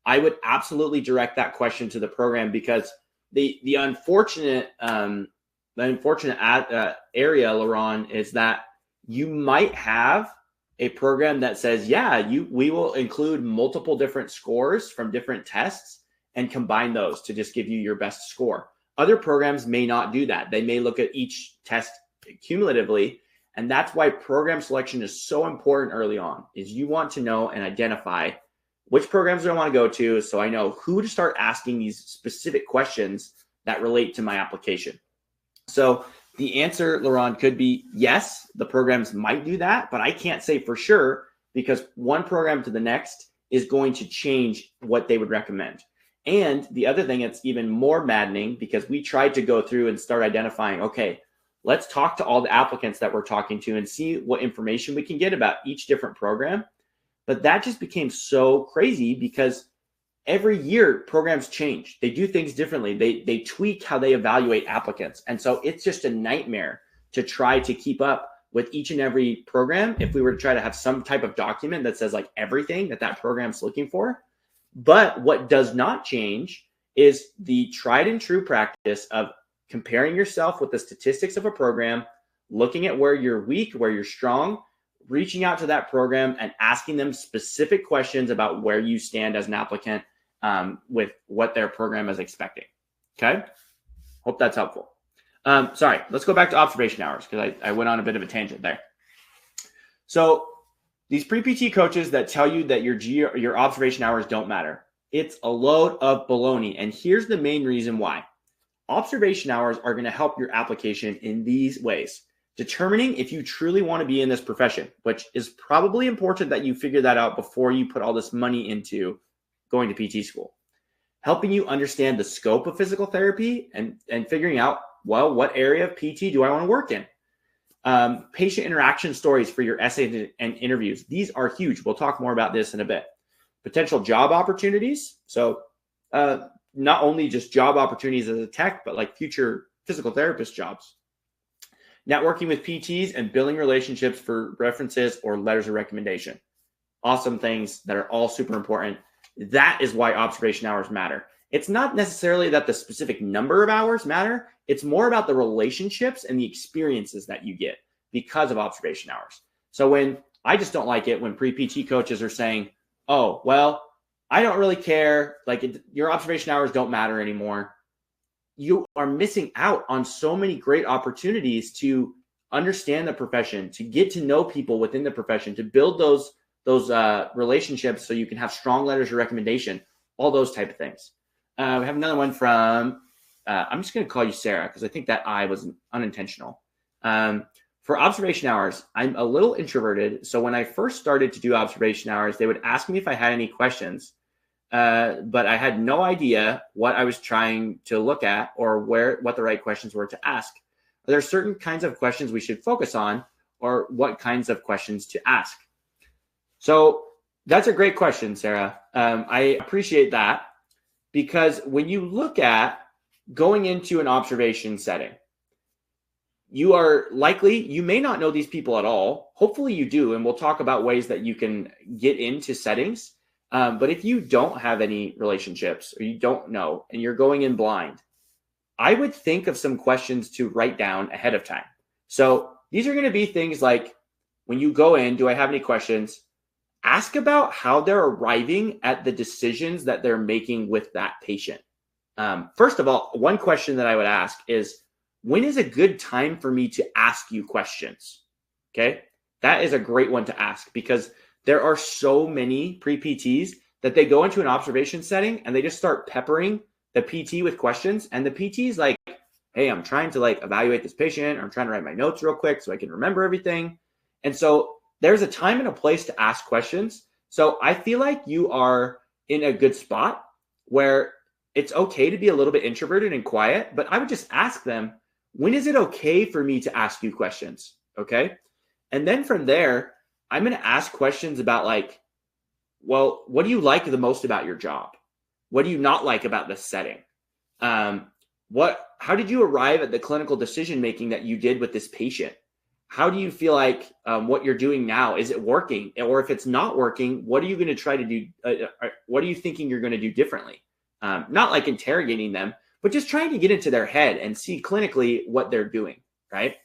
I would absolutely direct that question to the program, because the unfortunate area, Laron, is that you might have a program that says, yeah, we will include multiple different scores from different tests and combine those to just give you your best score. Other programs may not do that. They may look at each test cumulatively, and that's why program selection is so important early on, is you want to know and identify which programs do I want to go to, so I know who to start asking these specific questions that relate to my application. So the answer, Laron, could be yes, the programs might do that, but I can't say for sure, because one program to the next is going to change what they would recommend. And the other thing that's even more maddening, because we tried to go through and start identifying, okay, let's talk to all the applicants that we're talking to and see what information we can get about each different program. But that just became so crazy, because every year programs change. They do things differently. They tweak how they evaluate applicants. And so it's just a nightmare to try to keep up with each and every program if we were to try to have some type of document that says like everything that program's looking for. But what does not change is the tried and true practice of comparing yourself with the statistics of a program, looking at where you're weak, where you're strong, reaching out to that program and asking them specific questions about where you stand as an applicant with what their program is expecting. Okay. Hope that's helpful. Sorry, let's go back to observation hours, because I went on a bit of a tangent there. So these pre-PT coaches that tell you that your observation hours don't matter, it's a load of baloney. And here's the main reason why. Observation hours are going to help your application in these ways. Determining if you truly want to be in this profession, which is probably important that you figure that out before you put all this money into going to PT school. Helping you understand the scope of physical therapy and figuring out, well, what area of PT do I want to work in? Patient interaction stories for your essays and interviews. These are huge. We'll talk more about this in a bit. Potential job opportunities. So not only just job opportunities as a tech, but like future physical therapist jobs. Networking with PTs and building relationships for references or letters of recommendation. Awesome things that are all super important. That is why observation hours matter. It's not necessarily that the specific number of hours matter. It's more about the relationships and the experiences that you get because of observation hours. So I just don't like it when pre-PT coaches are saying, oh, well, I don't really care. Like your observation hours don't matter anymore. You are missing out on so many great opportunities to understand the profession, to get to know people within the profession, to build those relationships so you can have strong letters of recommendation, all those type of things. We have another one from, I'm just going to call you Sarah because I think that I was unintentional. For observation hours, I'm a little introverted. So when I first started to do observation hours, they would ask me if I had any questions, but I had no idea what I was trying to look at or what the right questions were to ask. Are there certain kinds of questions we should focus on, or what kinds of questions to ask? So that's a great question, Sarah. I appreciate that, because when you look at going into an observation setting, you may not know these people at all. Hopefully you do. And we'll talk about ways that you can get into settings. But if you don't have any relationships or you don't know and you're going in blind, I would think of some questions to write down ahead of time. So these are going to be things like, when you go in, do I have any questions? Ask about how they're arriving at the decisions that they're making with that patient. First of all, one question that I would ask is, when is a good time for me to ask you questions? Okay. That is a great one to ask, because there are so many pre-PTs that they go into an observation setting and they just start peppering the PT with questions. And the PT's like, hey, I'm trying to evaluate this patient, or I'm trying to write my notes real quick so I can remember everything. And so there's a time and a place to ask questions. So I feel like you are in a good spot where it's okay to be a little bit introverted and quiet, but I would just ask them, when is it okay for me to ask you questions? Okay. And then from there, I'm going to ask questions about well, what do you like the most about your job? What do you not like about this setting? How did you arrive at the clinical decision-making that you did with this patient? How do you feel like what you're doing now, is it working? Or if it's not working, what are you going to try to do? What are you thinking you're going to do differently? Not like interrogating them, but just trying to get into their head and see clinically what they're doing, right?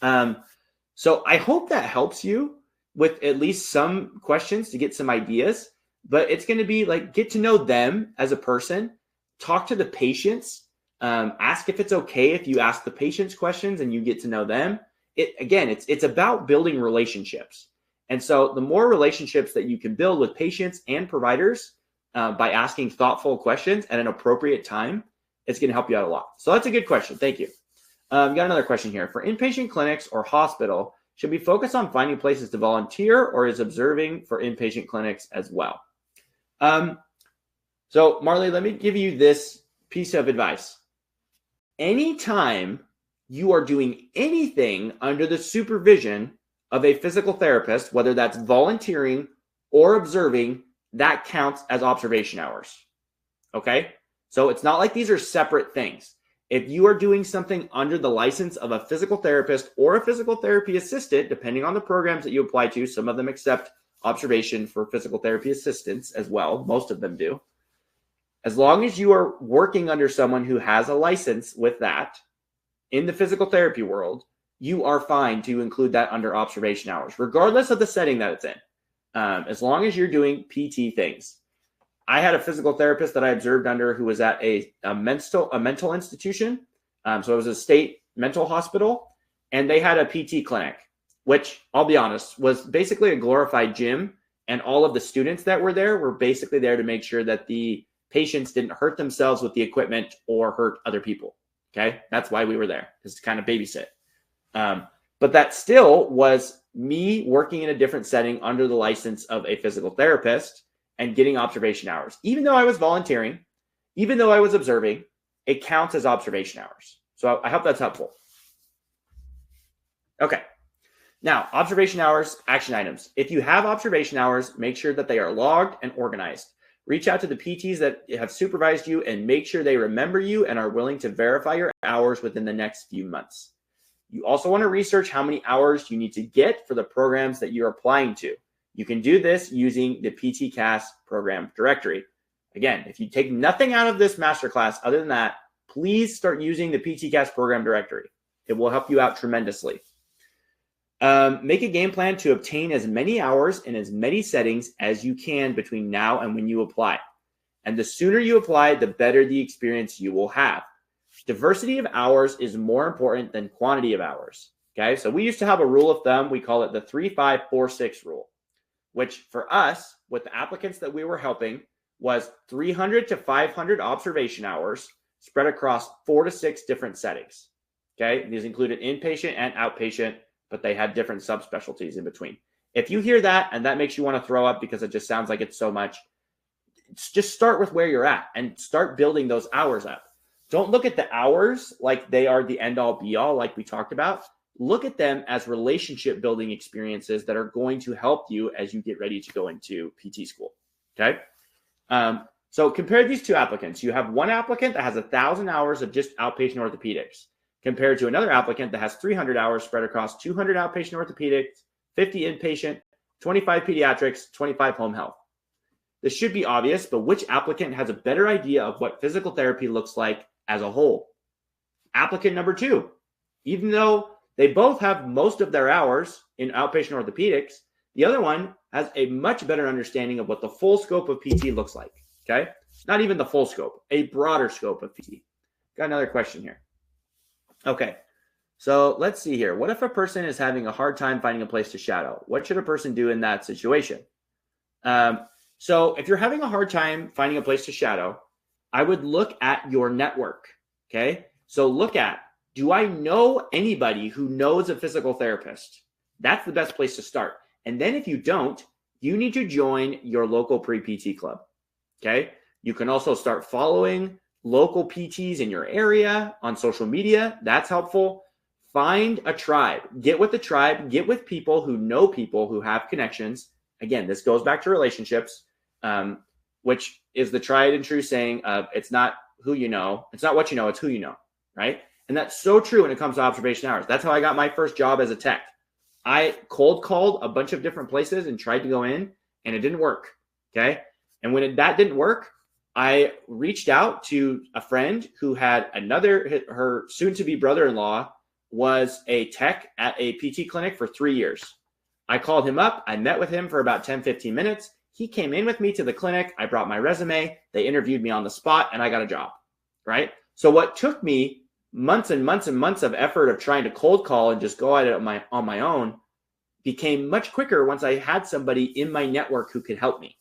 So I hope that helps you with at least some questions to get some ideas, but it's going to be get to know them as a person, talk to the patients, ask if it's okay if you ask the patients questions and you get to know them. It's about building relationships. And so the more relationships that you can build with patients and providers by asking thoughtful questions at an appropriate time, it's going to help you out a lot. So that's a good question. Thank you. Got another question here. For inpatient clinics or hospital, should we focus on finding places to volunteer, or is observing for inpatient clinics as well? So Marley, let me give you this piece of advice. Anytime you are doing anything under the supervision of a physical therapist, whether that's volunteering or observing, that counts as observation hours. Okay? So it's not like these are separate things. If you are doing something under the license of a physical therapist or a physical therapy assistant, depending on the programs that you apply to, some of them accept observation for physical therapy assistants as well. Most of them do. As long as you are working under someone who has a license with that in the physical therapy world, you are fine to include that under observation hours, regardless of the setting that it's in. As long as you're doing PT things. I had a physical therapist that I observed under who was at a mental institution. So it was a state mental hospital, and they had a PT clinic, which I'll be honest, was basically a glorified gym. And all of the students that were there were basically there to make sure that the patients didn't hurt themselves with the equipment or hurt other people. Okay. That's why we were there, is to kind of babysit. But that still was me working in a different setting under the license of a physical therapist and getting observation hours. Even though I was volunteering, even though I was observing, it counts as observation hours. So I hope that's helpful. Okay. Now, observation hours, action items. If you have observation hours, make sure that they are logged and organized. Reach out to the PTs that have supervised you and make sure they remember you and are willing to verify your hours within the next few months. You also want to research how many hours you need to get for the programs that you're applying to. You can do this using the PTCAS program directory. Again, if you take nothing out of this masterclass other than that, please start using the PTCAS program directory. It will help you out tremendously. Make a game plan to obtain as many hours in as many settings as you can between now and when you apply. And the sooner you apply, the better the experience you will have. Diversity of hours is more important than quantity of hours. Okay, so we used to have a rule of thumb. We call it the 3-5-4-6 rule, which for us, with the applicants that we were helping, was 300 to 500 observation hours spread across 4 to 6 different settings. Okay, these included inpatient and outpatient, but they had different subspecialties in between. If you hear that and that makes you want to throw up because it just sounds like it's so much, just start with where you're at and start building those hours up. Don't look at the hours like they are the end-all be-all like we talked about. Look at them as relationship building experiences that are going to help you as you get ready to go into PT school. Okay. So compare these two applicants. You have one applicant that has 1,000 hours of just outpatient orthopedics compared to another applicant that has 300 hours spread across 200 outpatient orthopedics, 50 inpatient, 25 pediatrics, 25 home health. This should be obvious, but which applicant has a better idea of what physical therapy looks like as a whole? Applicant number 2. Even though they both have most of their hours in outpatient orthopedics, the other one has a much better understanding of what the full scope of PT looks like. Okay? Not even the full scope, a broader scope of PT. Got another question here. Okay. So let's see here. What if a person is having a hard time finding a place to shadow? What should a person do in that situation? So if you're having a hard time finding a place to shadow, I would look at your network. Okay. So look at, do I know anybody who knows a physical therapist? That's the best place to start. And then if you don't, you need to join your local pre-PT club. Okay. You can also start following local PTs in your area on social media. That's helpful. Find a tribe. Get with the tribe. Get with people who have connections. Again, this goes back to relationships, which is the tried and true saying of it's not who you know. It's not what you know. It's who you know, right? And that's so true when it comes to observation hours. That's how I got my first job as a tech. I cold called a bunch of different places and tried to go in, and it didn't work, okay? And when that didn't work, I reached out to a friend who had her soon-to-be brother-in-law was a tech at a PT clinic for 3 years. I called him up. I met with him for about 10, 15 minutes. He came in with me to the clinic. I brought my resume. They interviewed me on the spot, and I got a job, right? So what took me months and months and months of effort of trying to cold call and just go at it on my own became much quicker once I had somebody in my network who could help me.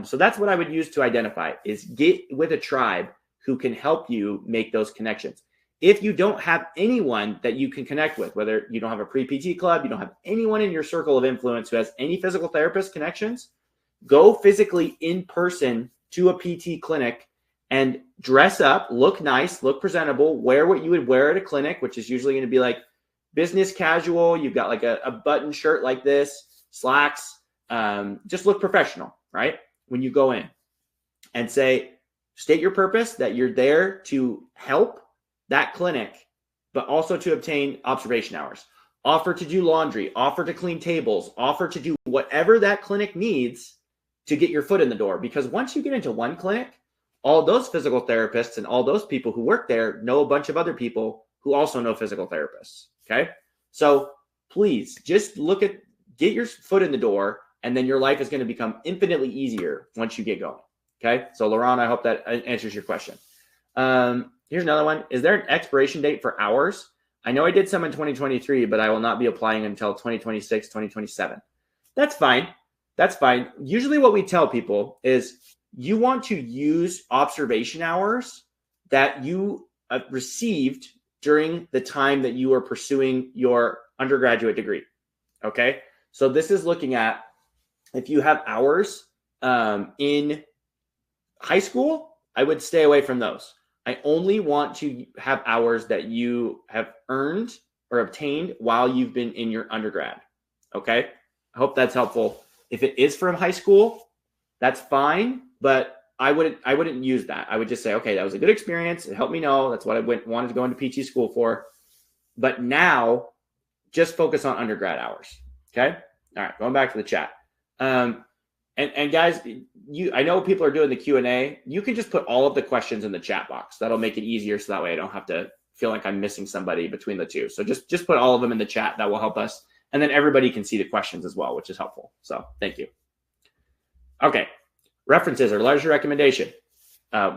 So that's what I would use to identify is get with a tribe who can help you make those connections. If you don't have anyone that you can connect with, whether you don't have a pre-PT club, you don't have anyone in your circle of influence who has any physical therapist connections, go physically in person to a PT clinic and dress up, look nice, look presentable, wear what you would wear at a clinic, which is usually going to be like business casual. You've got like a button shirt like this, slacks, just look professional, right? When you go in and state your purpose that you're there to help that clinic, but also to obtain observation hours. Offer to do laundry, offer to clean tables, offer to do whatever that clinic needs to get your foot in the door. Because once you get into one clinic, all those physical therapists and all those people who work there know a bunch of other people who also know physical therapists. Okay. So please just get your foot in the door, and then your life is going to become infinitely easier once you get going. Okay. So Laurent, I hope that answers your question. Here's another one. Is there an expiration date for hours? I know I did some in 2023, but I will not be applying until 2026, 2027. That's fine. That's fine. Usually what we tell people is you want to use observation hours that you received during the time that you are pursuing your undergraduate degree. Okay. So this is looking at if you have hours in high school, I would stay away from those. I only want to have hours that you have earned or obtained while you've been in your undergrad. Okay. I hope that's helpful. If it is from high school, that's fine, but I wouldn't use that. I would just say, okay, that was a good experience. It helped me know. That's what I wanted to go into PT school for. But now just focus on undergrad hours. Okay. All right. Going back to the chat. And guys, I know people are doing the Q&A. You can just put all of the questions in the chat box. That'll make it easier. So that way I don't have to feel like I'm missing somebody between the two. So just put all of them in the chat. That will help us. And then everybody can see the questions as well, which is helpful. So thank you. Okay. References or letters of recommendation.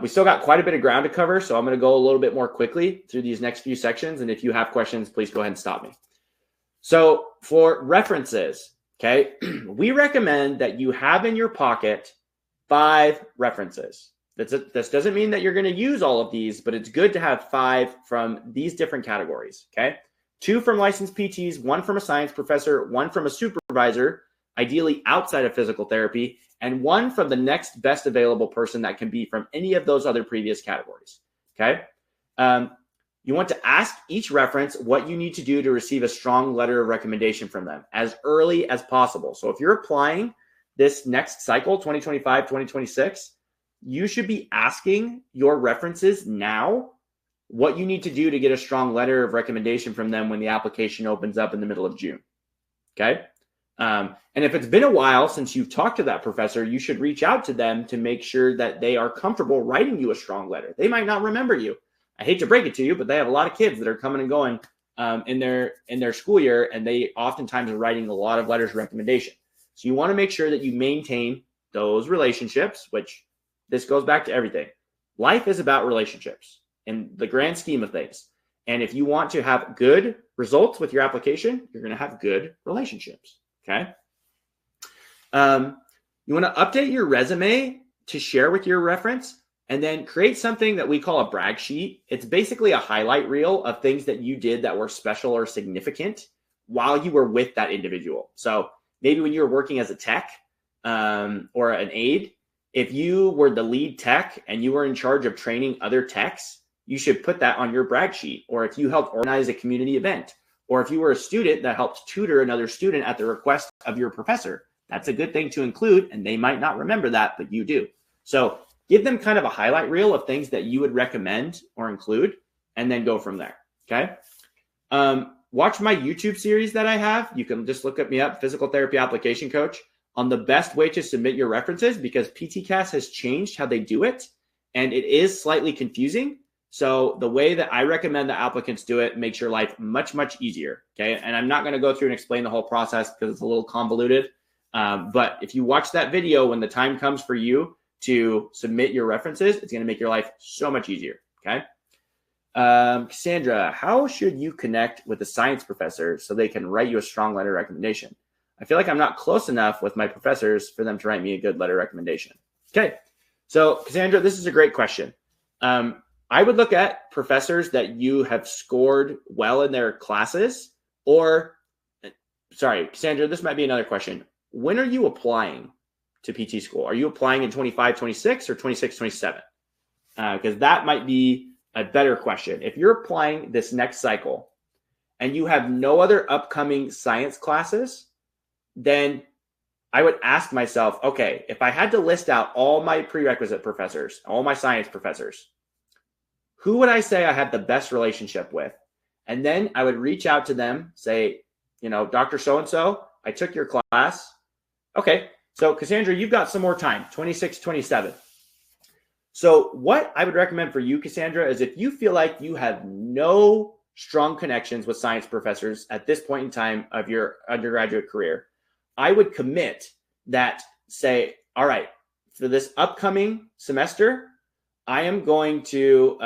We still got quite a bit of ground to cover, so I'm going to go a little bit more quickly through these next few sections. And if you have questions, please go ahead and stop me. So for references, okay, we recommend that you have in your pocket 5 references. This doesn't mean that you're going to use all of these, but it's good to have 5 from these different categories, okay? 2 from licensed PTs, 1 from a science professor, 1 from a supervisor, ideally outside of physical therapy, and 1 from the next best available person that can be from any of those other previous categories, okay? You want to ask each reference what you need to do to receive a strong letter of recommendation from them as early as possible. So if you're applying this next cycle, 2025, 2026, you should be asking your references now what you need to do to get a strong letter of recommendation from them when the application opens up in the middle of June. Okay. And if it's been a while since you've talked to that professor, you should reach out to them to make sure that they are comfortable writing you a strong letter. They might not remember you. I hate to break it to you, but they have a lot of kids that are coming and going in their school year, and they oftentimes are writing a lot of letters of recommendation. So you want to make sure that you maintain those relationships, which this goes back to everything. Life is about relationships in the grand scheme of things. And if you want to have good results with your application, you're going to have good relationships. Okay. You want to update your resume to share with your reference, and then create something that we call a brag sheet. It's basically a highlight reel of things that you did that were special or significant while you were with that individual. So maybe when you were working as a tech or an aide, if you were the lead tech and you were in charge of training other techs, you should put that on your brag sheet. Or if you helped organize a community event, or if you were a student that helped tutor another student at the request of your professor, that's a good thing to include, and they might not remember that, but you do. So give them kind of a highlight reel of things that you would recommend or include, and then go from there. Okay. Watch my YouTube series that I have. You can just look me up, Physical Therapy Application Coach, on the best way to submit your references, because PTCAS has changed how they do it, and it is slightly confusing. So the way that I recommend the applicants do it makes your life much, much easier. Okay. And I'm not going to go through and explain the whole process because it's a little convoluted. But if you watch that video, when the time comes for you to submit your references, it's going to make your life so much easier. Okay. Cassandra, how should you connect with a science professor so they can write you a strong letter of recommendation? I feel like I'm not close enough with my professors for them to write me a good letter of recommendation. Okay. So Cassandra, this is a great question. I would look at professors that you have scored well in their classes, or, sorry, Cassandra, this might be another question. When are you applying to PT school? Are you applying in 25, 26 or 26, 27? Because that might be a better question. If you're applying this next cycle and you have no other upcoming science classes, then I would ask myself, okay, if I had to list out all my prerequisite professors, all my science professors, who would I say I had the best relationship with? And then I would reach out to them, say, Dr. So-and-so, I took your class. Okay, so Cassandra, you've got some more time, 26, 27. So what I would recommend for you, Cassandra, is if you feel like you have no strong connections with science professors at this point in time of your undergraduate career, I would commit that, say, all right, for this upcoming semester, I am going to,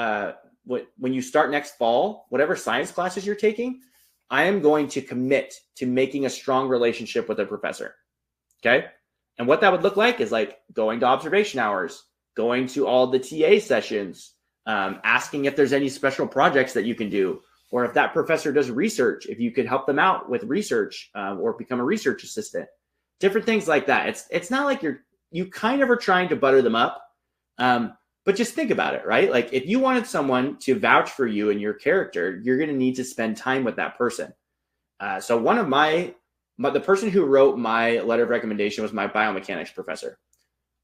when you start next fall, whatever science classes you're taking, I am going to commit to making a strong relationship with a professor. Okay. And what that would look like is like going to observation hours, going to all the TA sessions, asking if there's any special projects that you can do, or if that professor does research, if you could help them out with research or become a research assistant, different things like that. It's not like you kind of are trying to butter them up. But just think about it, right? Like if you wanted someone to vouch for you and your character, you're going to need to spend time with that person. So one of the person who wrote my letter of recommendation was my biomechanics professor.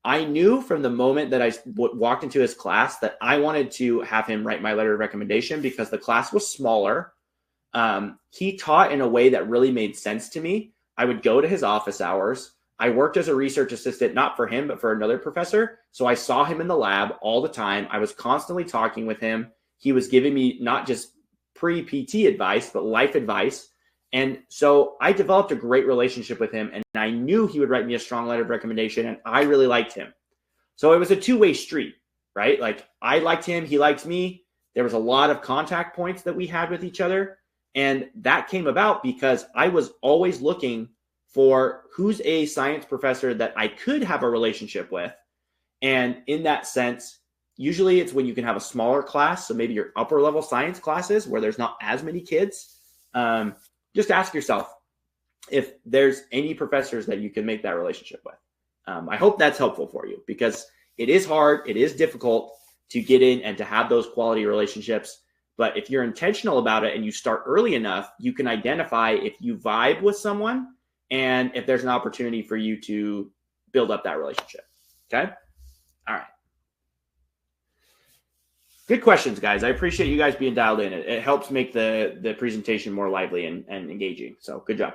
I knew from the moment that I walked into his class that I wanted to have him write my letter of recommendation because the class was smaller. He taught in a way that really made sense to me. I would go to his office hours. I worked as a research assistant, not for him, but for another professor. So I saw him in the lab all the time. I was constantly talking with him. He was giving me not just pre-PT advice, but life advice. And so I developed a great relationship with him, and I knew he would write me a strong letter of recommendation, and I really liked him. So it was a two-way street, right? Like I liked him, he liked me. There was a lot of contact points that we had with each other. And that came about because I was always looking for who's a science professor that I could have a relationship with. And in that sense, usually it's when you can have a smaller class. So maybe your upper level science classes where there's not as many kids. Just ask yourself if there's any professors that you can make that relationship with. I hope that's helpful for you because it is hard. It is difficult to get in and to have those quality relationships. But if you're intentional about it and you start early enough, you can identify if you vibe with someone and if there's an opportunity for you to build up that relationship. Okay. All right. Good questions, guys. I appreciate you guys being dialed in. It helps make the presentation more lively and engaging. So good job.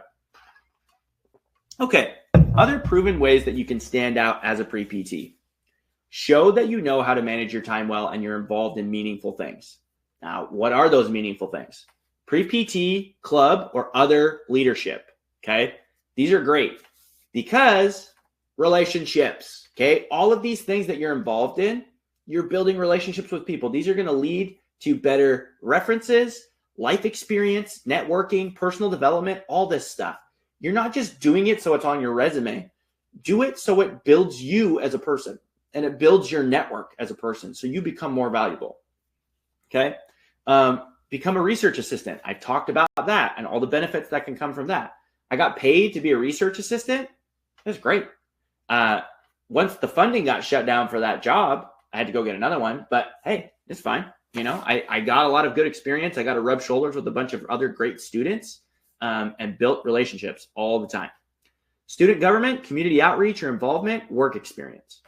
Okay. Other proven ways that you can stand out as a pre-PT. Show that you know how to manage your time well and you're involved in meaningful things. Now, what are those meaningful things? Pre-PT, club, or other leadership. Okay. These are great because relationships. Okay. All of these things that you're involved in, you're building relationships with people. These are going to lead to better references, life experience, networking, personal development, all this stuff. You're not just doing it so it's on your resume. Do it so it builds you as a person and it builds your network as a person so you become more valuable. Okay. Become a research assistant. I talked about that and all the benefits that can come from that. I got paid to be a research assistant. That's great. Once the funding got shut down for that job, I had to go get another one, but hey, it's fine. You know, I got a lot of good experience. I got to rub shoulders with a bunch of other great students and built relationships all the time. Student government, community outreach or involvement, work experience.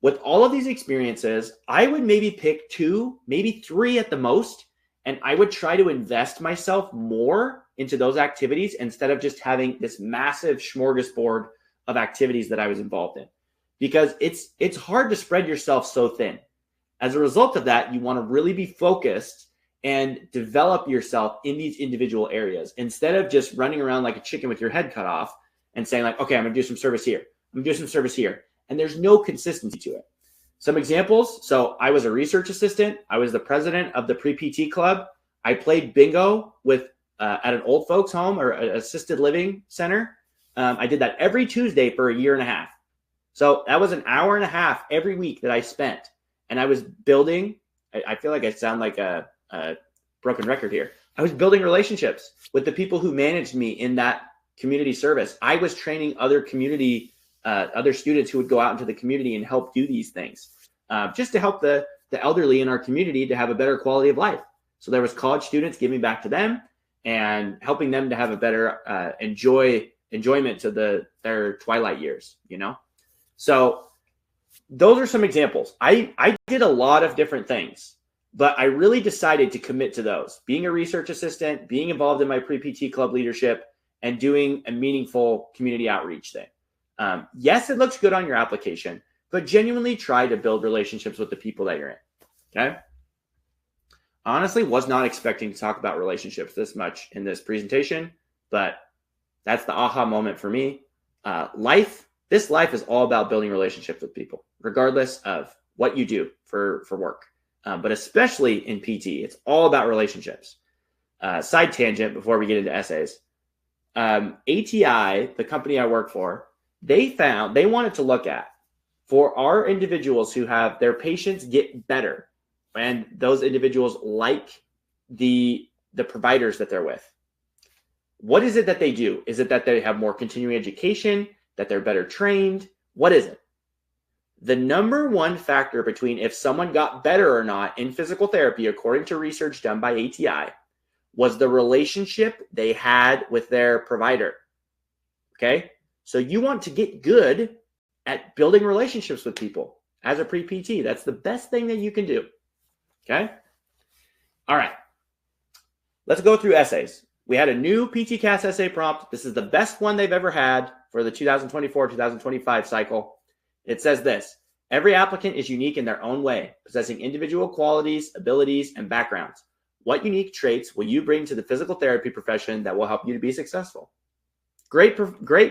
With all of these experiences, I would maybe pick 2, maybe 3 at the most, and I would try to invest myself more into those activities instead of just having this massive smorgasbord of activities that I was involved in. Because it's hard to spread yourself so thin. As a result of that, you want to really be focused and develop yourself in these individual areas instead of just running around like a chicken with your head cut off and saying like, okay, I'm going to do some service here. I'm going to do some service here. And there's no consistency to it. Some examples. So I was a research assistant. I was the president of the pre-PT club. I played bingo with at an old folks home or an assisted living center. I did that every Tuesday for a year and a half. So that was an hour and a half every week that I spent. And I was building, I feel like I sound like a broken record here. I was building relationships with the people who managed me in that community service. I was training other students who would go out into the community and help do these things, just to help the elderly in our community to have a better quality of life. So there was college students giving back to them and helping them to have a better enjoyment to their twilight years, you know? So those are some examples. I did a lot of different things, but I really decided to commit to those. Being a research assistant, being involved in my pre-PT club leadership, and doing a meaningful community outreach thing. Yes, it looks good on your application, but genuinely try to build relationships with the people that you're in. Okay. Honestly, was not expecting to talk about relationships this much in this presentation, but that's the aha moment for me. This life is all about building relationships with people, regardless of what you do for work. But especially in PT, it's all about relationships. Side tangent before we get into essays. ATI, the company I work for, they wanted to look at for our individuals who have their patients get better and those individuals like the providers that they're with. What is it that they do? Is it that they have more continuing education, that they're better trained? What is it? The number one factor between if someone got better or not in physical therapy, according to research done by ATI, was the relationship they had with their provider. Okay? So you want to get good at building relationships with people as a pre-PT. That's the best thing that you can do. Okay? All right. Let's go through essays. We had a new PTCAS essay prompt. This is the best one they've ever had for the 2024-2025 cycle. It says this: every applicant is unique in their own way, possessing individual qualities, abilities, and backgrounds. What unique traits will you bring to the physical therapy profession that will help you to be successful? Great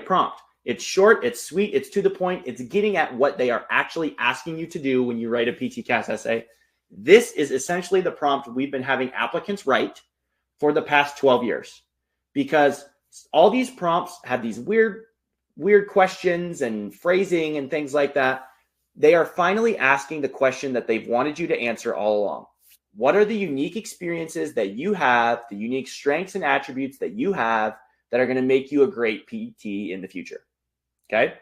prompt. It's short, it's sweet, it's to the point, it's getting at what they are actually asking you to do when you write a PTCAS essay. This is essentially the prompt we've been having applicants write for the past 12 years, because all these prompts have these weird questions and phrasing and things like that. They are finally asking the question that they've wanted you to answer all along. What are the unique experiences that you have, the unique strengths and attributes that you have that are going to make you a great PT in the future? Okay.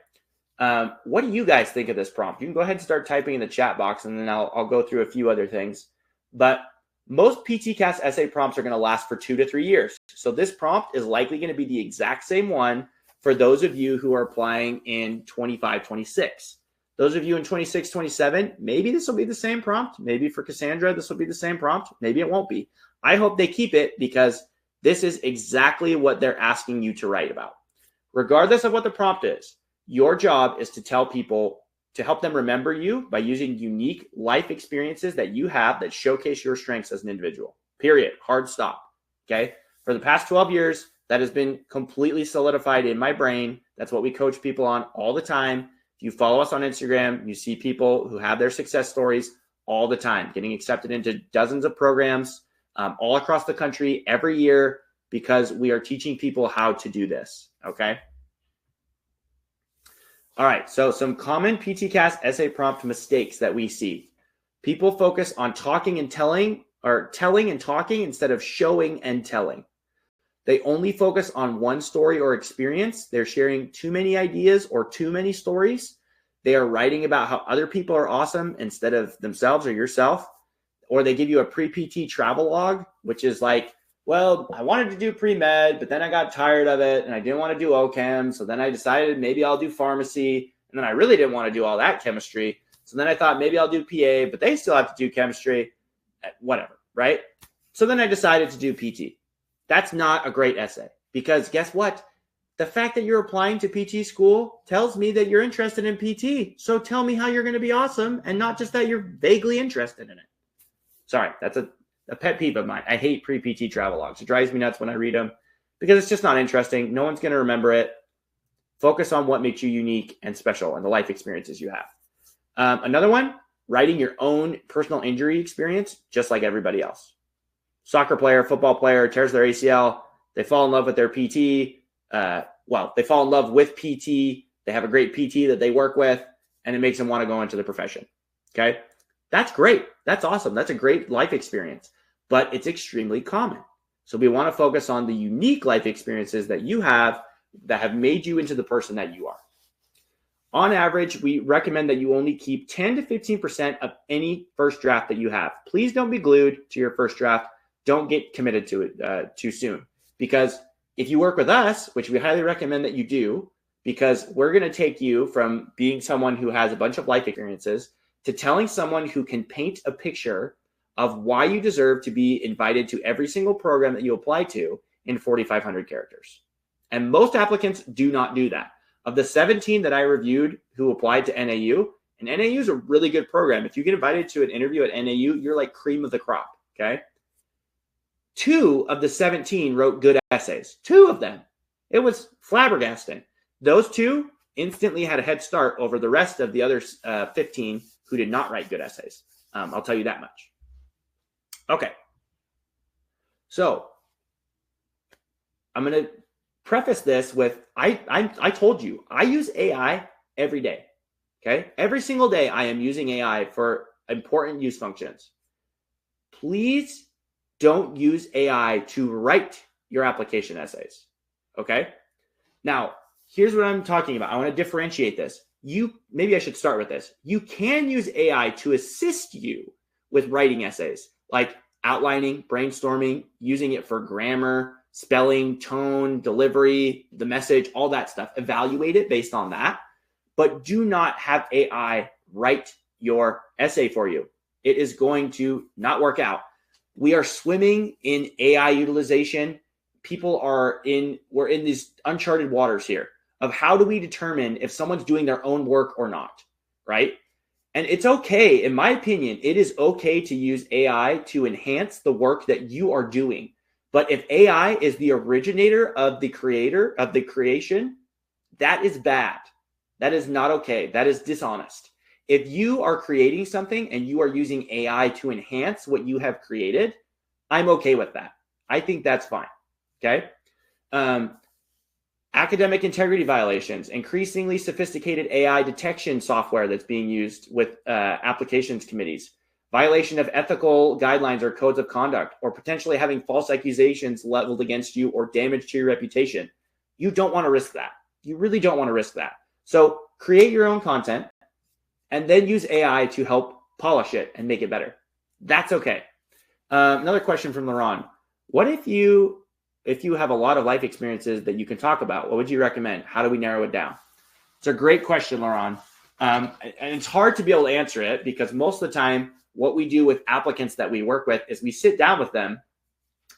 What do you guys think of this prompt? You can go ahead and start typing in the chat box, and then I'll go through a few other things. But most PTCAS essay prompts are going to last for 2 to 3 years. So this prompt is likely going to be the exact same one for those of you who are applying in 25, 26. Those of you in 26, 27, maybe this will be the same prompt. Maybe for Cassandra, this will be the same prompt. Maybe it won't be. I hope they keep it because this is exactly what they're asking you to write about. Regardless of what the prompt is, your job is to tell people, to help them remember you by using unique life experiences that you have that showcase your strengths as an individual. Period. Hard stop. Okay. For the past 12 years, that has been completely solidified in my brain. That's what we coach people on all the time. If you follow us on Instagram, you see people who have their success stories all the time, getting accepted into dozens of programs all across the country every year because we are teaching people how to do this. Okay. All right. So some common PTCast essay prompt mistakes that we see. People focus on talking and telling, or telling and talking instead of showing and telling. They only focus on one story or experience. They're sharing too many ideas or too many stories. They are writing about how other people are awesome instead of themselves or yourself. Or they give you a pre-PT travel log, which is like, well, I wanted to do pre-med, but then I got tired of it and I didn't want to do OChem. So then I decided maybe I'll do pharmacy. And then I really didn't want to do all that chemistry. So then I thought maybe I'll do PA, but they still have to do chemistry, whatever, right? So then I decided to do PT. That's not a great essay because guess what? The fact that you're applying to PT school tells me that you're interested in PT. So tell me how you're going to be awesome and not just that you're vaguely interested in it. Sorry, that's a pet peeve of mine. I hate pre-PT travel logs. It drives me nuts when I read them because it's just not interesting. No one's going to remember it. Focus on what makes you unique and special and the life experiences you have. Another one, writing your own personal injury experience just like everybody else. Soccer player, football player tears their ACL. They fall in love with their PT. They fall in love with PT. They have a great PT that they work with, and it makes them want to go into the profession. Okay. That's great. That's awesome. That's a great life experience, but it's extremely common. So we want to focus on the unique life experiences that you have that have made you into the person that you are. On average, we recommend that you only keep 10 to 15% of any first draft that you have. Please don't be glued to your first draft. Don't get committed to it too soon, because if you work with us, which we highly recommend that you do, because we're going to take you from being someone who has a bunch of life experiences to telling someone who can paint a picture of why you deserve to be invited to every single program that you apply to in 4,500 characters. And most applicants do not do that. Of the 17 that I reviewed who applied to NAU, and NAU is a really good program. If you get invited to an interview at NAU, you're like cream of the crop, okay? 2 of the 17 wrote good essays. 2 of them. It was flabbergasting. Those 2 instantly had a head start over the rest of the other 15 who did not write good essays. I'll tell you that much. Okay. So I'm going to preface this with, I told you, I use AI every day. Okay. Every single day I am using AI for important use functions. Please don't use AI to write your application essays. Okay. Now, here's what I'm talking about. I want to differentiate this. Maybe I should start with this. You can use AI to assist you with writing essays, like outlining, brainstorming, using it for grammar, spelling, tone, delivery, the message, all that stuff. Evaluate it based on that, but do not have AI write your essay for you. It is going to not work out. We are swimming in AI utilization. We're in these uncharted waters here of how do we determine if someone's doing their own work or not, right? And it's okay, in my opinion, it is okay to use AI to enhance the work that you are doing. But if AI is the originator of the creation, that is bad. That is not okay. That is dishonest. If you are creating something and you are using AI to enhance what you have created, I'm okay with that. I think that's fine. Okay. Academic integrity violations, increasingly sophisticated AI detection software that's being used with applications committees, violation of ethical guidelines or codes of conduct, or potentially having false accusations leveled against you or damage to your reputation. You don't want to risk that. You really don't want to risk that. So create your own content and then use AI to help polish it and make it better. That's okay. Another question from Laurent. What if you have a lot of life experiences that you can talk about? What would you recommend? How do we narrow it down? It's a great question, Laurent. And it's hard to be able to answer it because most of the time, what we do with applicants that we work with is we sit down with them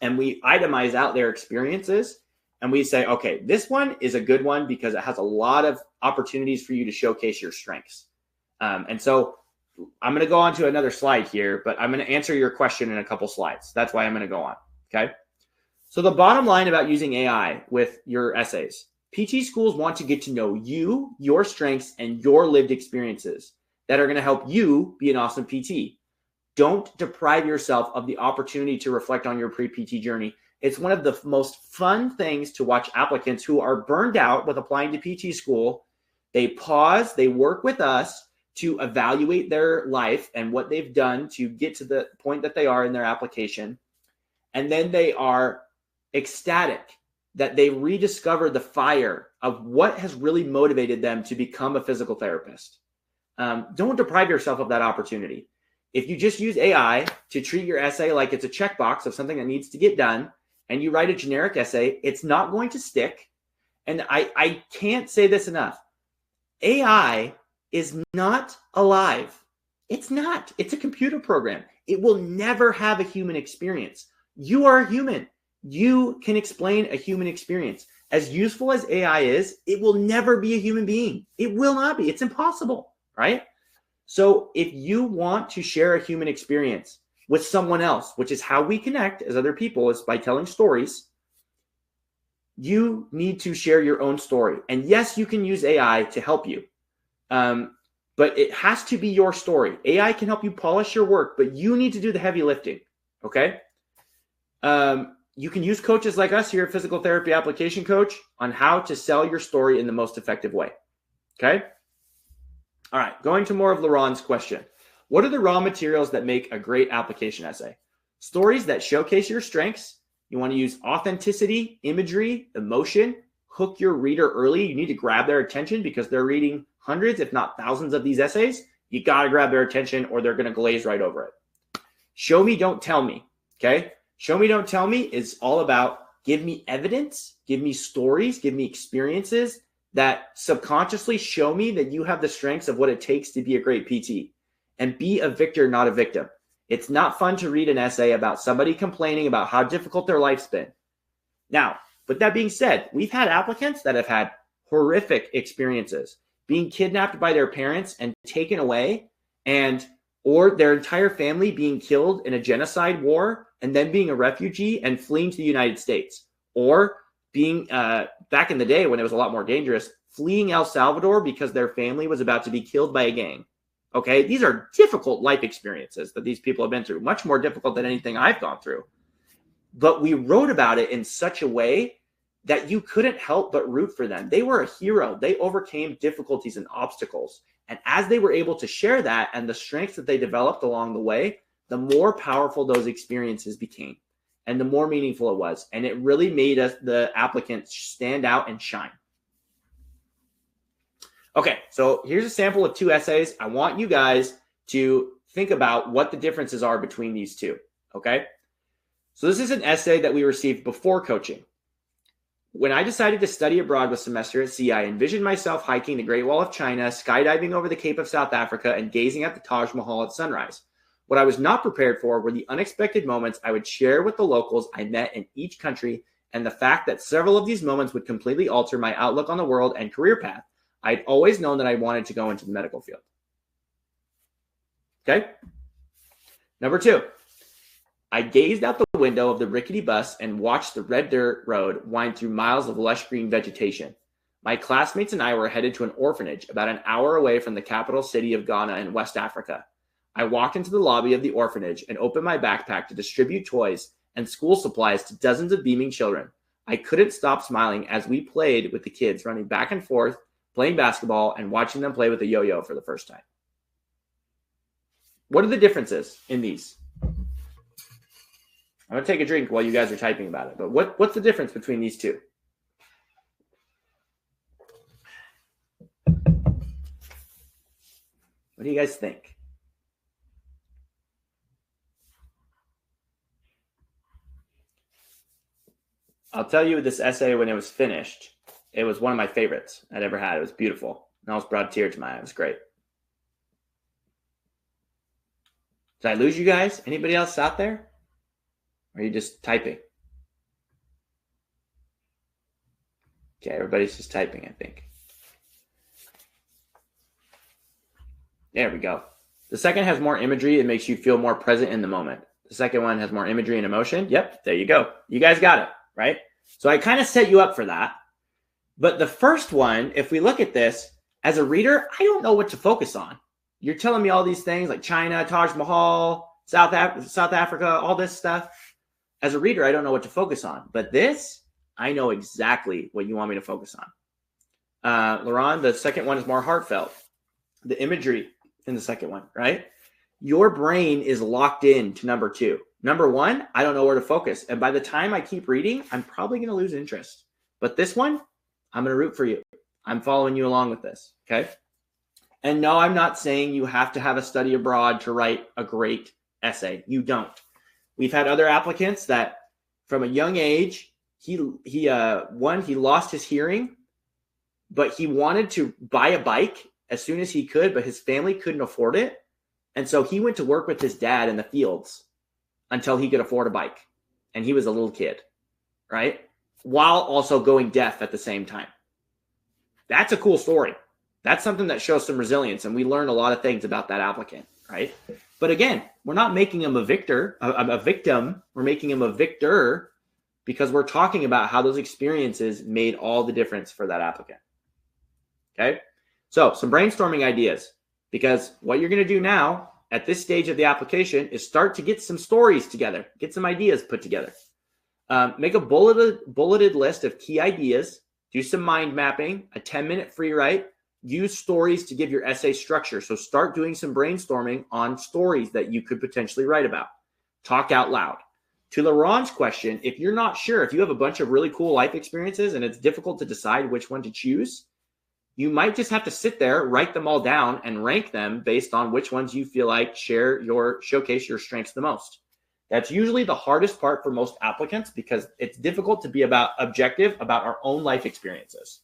and we itemize out their experiences and we say, okay, this one is a good one because it has a lot of opportunities for you to showcase your strengths. And so I'm going to go on to another slide here, but I'm going to answer your question in a couple slides. That's why I'm going to go on. Okay. So the bottom line about using AI with your essays, PT schools want to get to know you, your strengths, and your lived experiences that are going to help you be an awesome PT. Don't deprive yourself of the opportunity to reflect on your pre-PT journey. It's one of the most fun things to watch applicants who are burned out with applying to PT school. They pause, they work with us to evaluate their life and what they've done to get to the point that they are in their application. And then they are ecstatic that they rediscover the fire of what has really motivated them to become a physical therapist. Don't deprive yourself of that opportunity. If you just use AI to treat your essay like it's a checkbox of something that needs to get done, and you write a generic essay, it's not going to stick. And I can't say this enough. AI is not alive. It's not. It's a computer program. It will never have a human experience. You are a human. You can explain a human experience. As useful as AI is, it will never be a human being. It will not be. It's impossible, right? So if you want to share a human experience with someone else, which is how we connect as other people, is by telling stories, you need to share your own story. And yes, you can use AI to help you. But it has to be your story. AI can help you polish your work, but you need to do the heavy lifting, okay? You can use coaches like us here at Physical Therapy Application Coach on how to sell your story in the most effective way, okay? All right, going to more of Laurent's question. What are the raw materials that make a great application essay? Stories that showcase your strengths. You want to use authenticity, imagery, emotion, hook your reader early. You need to grab their attention because they're reading hundreds, if not thousands of these essays. You got to grab their attention or they're going to glaze right over it. Show me, don't tell me, okay? Show me, don't tell me is all about give me evidence, give me stories, give me experiences that subconsciously show me that you have the strengths of what it takes to be a great PT. And be a victor, not a victim. It's not fun to read an essay about somebody complaining about how difficult their life's been. Now, with that being said, we've had applicants that have had horrific experiences, being kidnapped by their parents and taken away, or their entire family being killed in a genocide war and then being a refugee and fleeing to the United States, or being, back in the day when it was a lot more dangerous, fleeing El Salvador because their family was about to be killed by a gang. Okay, these are difficult life experiences that these people have been through, much more difficult than anything I've gone through. But we wrote about it in such a way that you couldn't help but root for them. They were a hero. They overcame difficulties and obstacles. And as they were able to share that and the strengths that they developed along the way, the more powerful those experiences became and the more meaningful it was. And it really made us, the applicants, stand out and shine. Okay, so here's a sample of 2 essays. I want you guys to think about what the differences are between these two, okay? So this is an essay that we received before coaching. When I decided to study abroad with semester at sea, I envisioned myself hiking the Great Wall of China, skydiving over the Cape of South Africa, and gazing at the Taj Mahal at sunrise. What I was not prepared for were the unexpected moments I would share with the locals I met in each country, and the fact that several of these moments would completely alter my outlook on the world and career path. I'd always known that I wanted to go into the medical field. Okay? Number 2, I gazed out the window of the rickety bus and watched the red dirt road wind through miles of lush green vegetation. My classmates and I were headed to an orphanage about an hour away from the capital city of Ghana in West Africa. I walked into the lobby of the orphanage and opened my backpack to distribute toys and school supplies to dozens of beaming children. I couldn't stop smiling as we played with the kids, running back and forth, playing basketball, and watching them play with a yo-yo for the first time. What are the differences in these? I'm going to take a drink while you guys are typing about it. But what's the difference between these two? What do you guys think? I'll tell you this essay, when it was finished, it was one of my favorites I'd ever had. It was beautiful. It almost brought a tear to my eye. It was great. Did I lose you guys? Anybody else out there? Or are you just typing? Okay, everybody's just typing, I think. There we go. The second has more imagery. It makes you feel more present in the moment. The second one has more imagery and emotion. Yep, there you go. You guys got it, right? So I kind of set you up for that. But the first one, if we look at this, as a reader, I don't know what to focus on. You're telling me all these things like China, Taj Mahal, South Africa, all this stuff. As a reader, I don't know what to focus on. But this, I know exactly what you want me to focus on. Laurent, the second one is more heartfelt. The imagery in the second one, right? Your brain is locked in to number two. Number one, I don't know where to focus. And by the time I keep reading, I'm probably going to lose interest. But this one, I'm going to root for you. I'm following you along with this, okay? And no, I'm not saying you have to have a study abroad to write a great essay. You don't. We've had other applicants that from a young age, he lost his hearing, but he wanted to buy a bike as soon as he could, but his family couldn't afford it. And so he went to work with his dad in the fields until he could afford a bike. And he was a little kid, right? While also going deaf at the same time. That's a cool story. That's something that shows some resilience. And we learned a lot of things about that applicant, right? But again, we're not making him a victim. We're making him a victor because we're talking about how those experiences made all the difference for that applicant. Okay? So some brainstorming ideas, because what you're going to do now at this stage of the application is start to get some stories together, get some ideas put together. Make a bulleted list of key ideas, do some mind mapping, a 10-minute free write, use stories to give your essay structure. So start doing some brainstorming on stories that you could potentially write about. Talk out loud. To Laurent's question, if you're not sure, if you have a bunch of really cool life experiences and it's difficult to decide which one to choose, you might just have to sit there, write them all down, and rank them based on which ones you feel like showcase your strengths the most. That's usually the hardest part for most applicants because it's difficult to be objective about our own life experiences.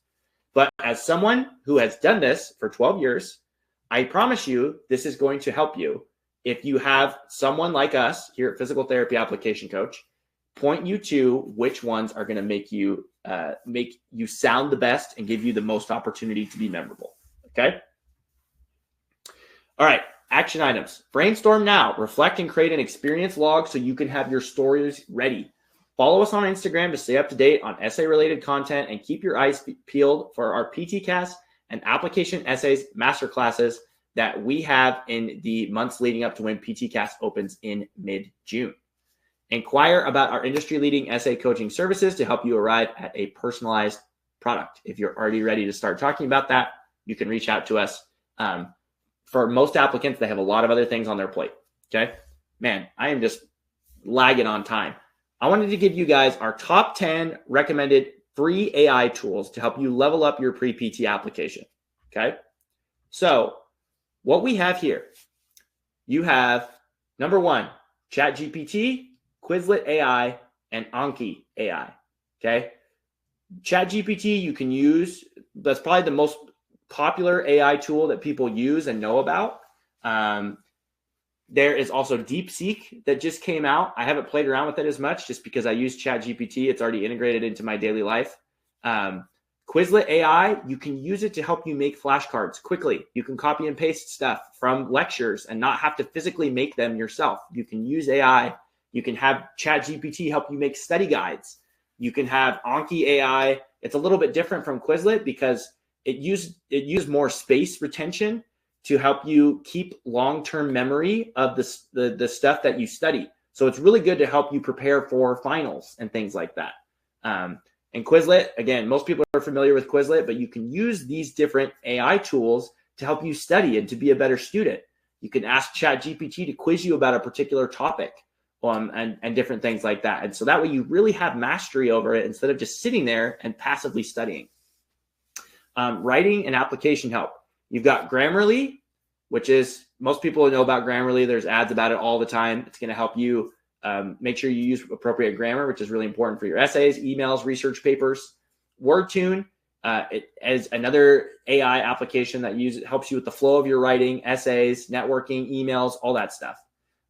But as someone who has done this for 12 years, I promise you this is going to help you if you have someone like us here at Physical Therapy Application Coach point you to which ones are going to make you sound the best and give you the most opportunity to be memorable. Okay. All right. Action items. Brainstorm now. Reflect and create an experience log so you can have your stories ready. Follow us on Instagram to stay up to date on essay-related content and keep your eyes peeled for our PTCast and application essays masterclasses that we have in the months leading up to when PTCast opens in mid-June. Inquire about our industry-leading essay coaching services to help you arrive at a personalized product. If you're already ready to start talking about that, you can reach out to us. For most applicants, they have a lot of other things on their plate. Okay, man, I am just lagging on time. I wanted to give you guys our top 10 recommended free AI tools to help you level up your pre-PT application. Okay, so what we have here, you have number one, ChatGPT, Quizlet AI, and Anki AI. Okay, ChatGPT you can use. That's probably the most popular AI tool that people use and know about. There is also DeepSeek that just came out. I haven't played around with it as much just because I use ChatGPT. It's already integrated into my daily life. Quizlet AI, you can use it to help you make flashcards quickly. You can copy and paste stuff from lectures and not have to physically make them yourself. You can use AI. You can have ChatGPT help you make study guides. You can have Anki AI. It's a little bit different from Quizlet because it used more space retention to help you keep long-term memory of the stuff that you study. So it's really good to help you prepare for finals and things like that. And Quizlet, again, most people are familiar with Quizlet, but you can use these different AI tools to help you study and to be a better student. You can ask ChatGPT to quiz you about a particular topic and different things like that. And so that way you really have mastery over it instead of just sitting there and passively studying. Writing and application help. You've got Grammarly, which is, most people know about Grammarly. There's ads about it all the time. It's going to help you make sure you use appropriate grammar, which is really important for your essays, emails, research papers. WordTune it is another AI application that helps you with the flow of your writing, essays, networking, emails, all that stuff.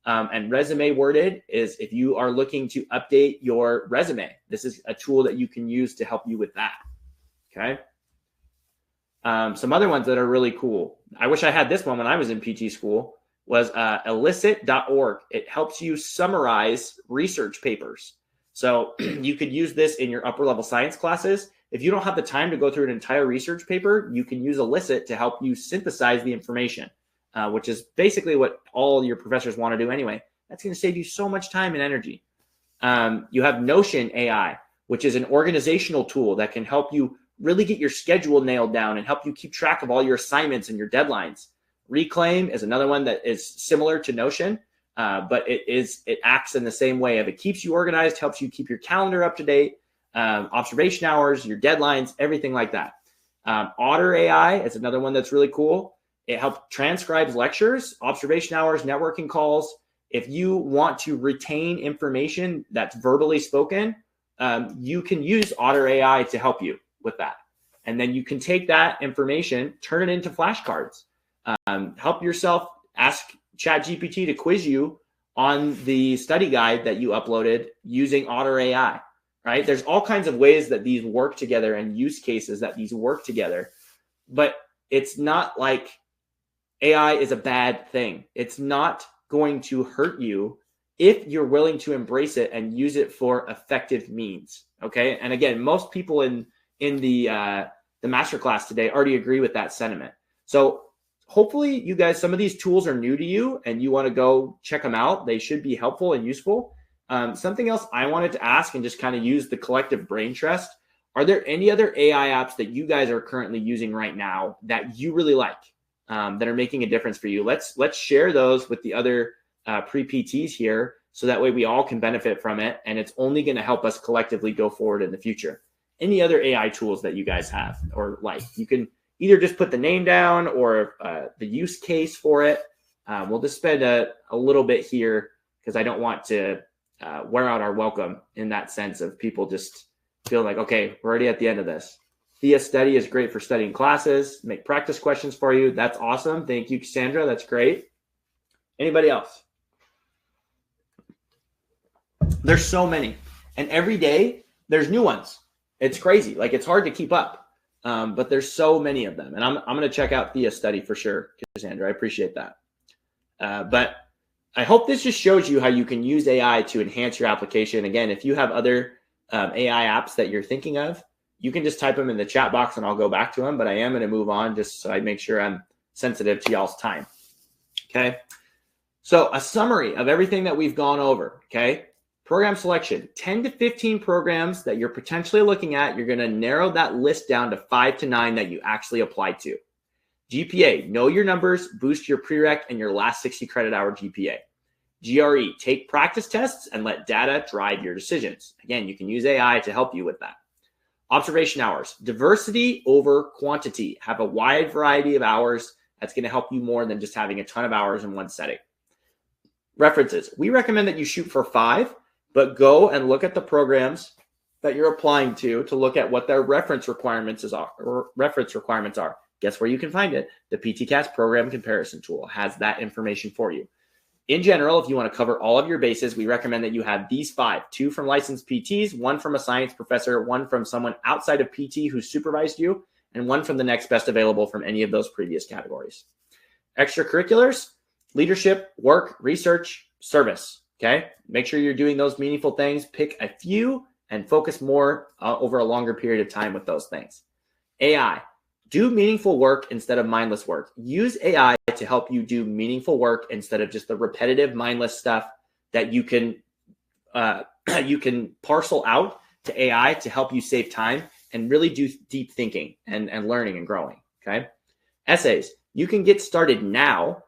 And resume worded is if you are looking to update your resume. This is a tool that you can use to help you with that. Okay. Some other ones that are really cool. I wish I had this one when I was in PT school. Was elicit.org. It helps you summarize research papers. So you could use this in your upper level science classes. If you don't have the time to go through an entire research paper, you can use Elicit to help you synthesize the information, which is basically what all your professors want to do anyway. That's going to save you so much time and energy. You have Notion AI, which is an organizational tool that can help you really get your schedule nailed down and help you keep track of all your assignments and your deadlines. Reclaim is another one that is similar to Notion, but it acts in the same way. If it keeps you organized, helps you keep your calendar up to date, observation hours, your deadlines, everything like that. Otter AI is another one that's really cool. It helps transcribes lectures, observation hours, networking calls. If you want to retain information that's verbally spoken, you can use Otter AI to help you with that. And then you can take that information, turn it into flashcards. Help yourself, ask ChatGPT to quiz you on the study guide that you uploaded using Otter AI, right? There's all kinds of ways that these work together and use cases that these work together, but it's not like AI is a bad thing. It's not going to hurt you if you're willing to embrace it and use it for effective means, okay? And again, most people in the masterclass today already agree with that sentiment. So hopefully you guys, some of these tools are new to you and you want to go check them out. They should be helpful and useful. Something else I wanted to ask and just kind of use the collective brain trust. Are there any other AI apps that you guys are currently using right now that you really like, that are making a difference for you? Let's share those with the other pre-PTs here so that way we all can benefit from it. And it's only going to help us collectively go forward in the future. Any other AI tools that you guys have or like, you can either just put the name down or the use case for it. We'll just spend a little bit here because I don't want to wear out our welcome in that sense of people just feel like, okay, we're already at the end of this. Thea Study is great for studying classes, make practice questions for you. That's awesome. Thank you, Cassandra. That's great. Anybody else? There's so many. And every day there's new ones. It's crazy. Like it's hard to keep up. But there's so many of them. And I'm going to check out Thea Study for sure, Cassandra. I appreciate that. But I hope this just shows you how you can use AI to enhance your application. Again, if you have other AI apps that you're thinking of, you can just type them in the chat box and I'll go back to them. But I am going to move on just so I make sure I'm sensitive to y'all's time. Okay. So a summary of everything that we've gone over. Okay. Program selection, 10 to 15 programs that you're potentially looking at. You're going to narrow that list down to 5 to 9 that you actually apply to. GPA, know your numbers, boost your prereq and your last 60 credit hour GPA. GRE, take practice tests and let data drive your decisions. Again, you can use AI to help you with that. Observation hours, diversity over quantity. Have a wide variety of hours. That's going to help you more than just having a ton of hours in one setting. References, we recommend that you shoot for 5. But go and look at the programs that you're applying to look at what their reference requirements are. Guess where you can find it? The PTCAPPCO program comparison tool has that information for you. In general, if you want to cover all of your bases, we recommend that you have these 5, 2 from licensed PTs, 1 from a science professor, 1 from someone outside of PT who supervised you, and 1 from the next best available from any of those previous categories. Extracurriculars, leadership, work, research, service. Okay, make sure you're doing those meaningful things. Pick a few and focus more over a longer period of time with those things. AI, do meaningful work instead of mindless work. Use AI to help you do meaningful work instead of just the repetitive, mindless stuff that you can parcel out to AI to help you save time and really do deep thinking and learning and growing. Okay, essays, you can get started now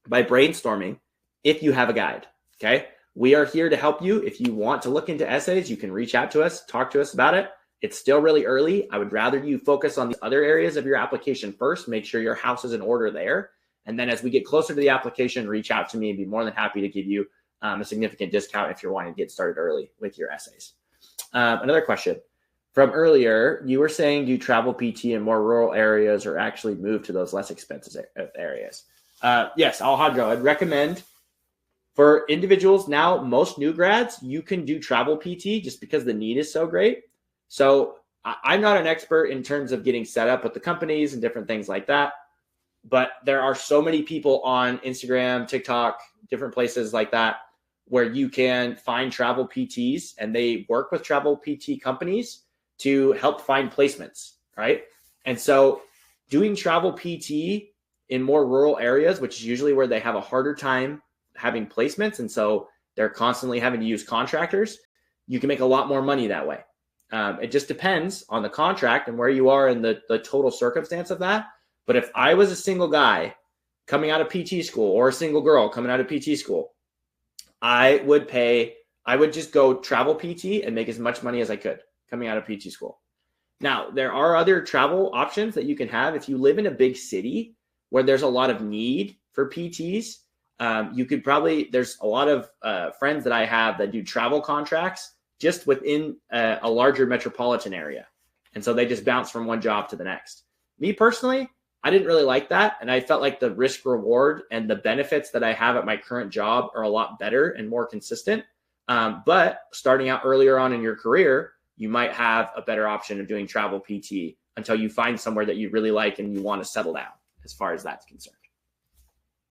by brainstorming if you have a guide. Okay, we are here to help you. If you want to look into essays, you can reach out to us, talk to us about it. It's still really early. I would rather you focus on the other areas of your application first, make sure your house is in order there. And then as we get closer to the application, reach out to me and be more than happy to give you a significant discount if you're wanting to get started early with your essays. Another question from earlier, you were saying do travel PT in more rural areas or actually move to those less expensive areas? Yes, Alejandro, I'd recommend For individuals now, most new grads, you can do travel PT just because the need is so great. So I'm not an expert in terms of getting set up with the companies and different things like that. But there are so many people on Instagram, TikTok, different places like that, where you can find travel PTs and they work with travel PT companies to help find placements, right? And so doing travel PT in more rural areas, which is usually where they have a harder time having placements, and so they're constantly having to use contractors, you can make a lot more money that way. It just depends on the contract and where you are in the total circumstance of that. But if I was a single guy coming out of PT school or a single girl coming out of PT school, I would just go travel PT and make as much money as I could coming out of PT school. Now, there are other travel options that you can have. If you live in a big city where there's a lot of need for PTs, you could probably, there's a lot of friends that I have that do travel contracts just within a larger metropolitan area. And so they just bounce from one job to the next. Me personally, I didn't really like that. And I felt like the risk reward and the benefits that I have at my current job are a lot better and more consistent. But starting out earlier on in your career, you might have a better option of doing travel PT until you find somewhere that you really like and you want to settle down as far as that's concerned.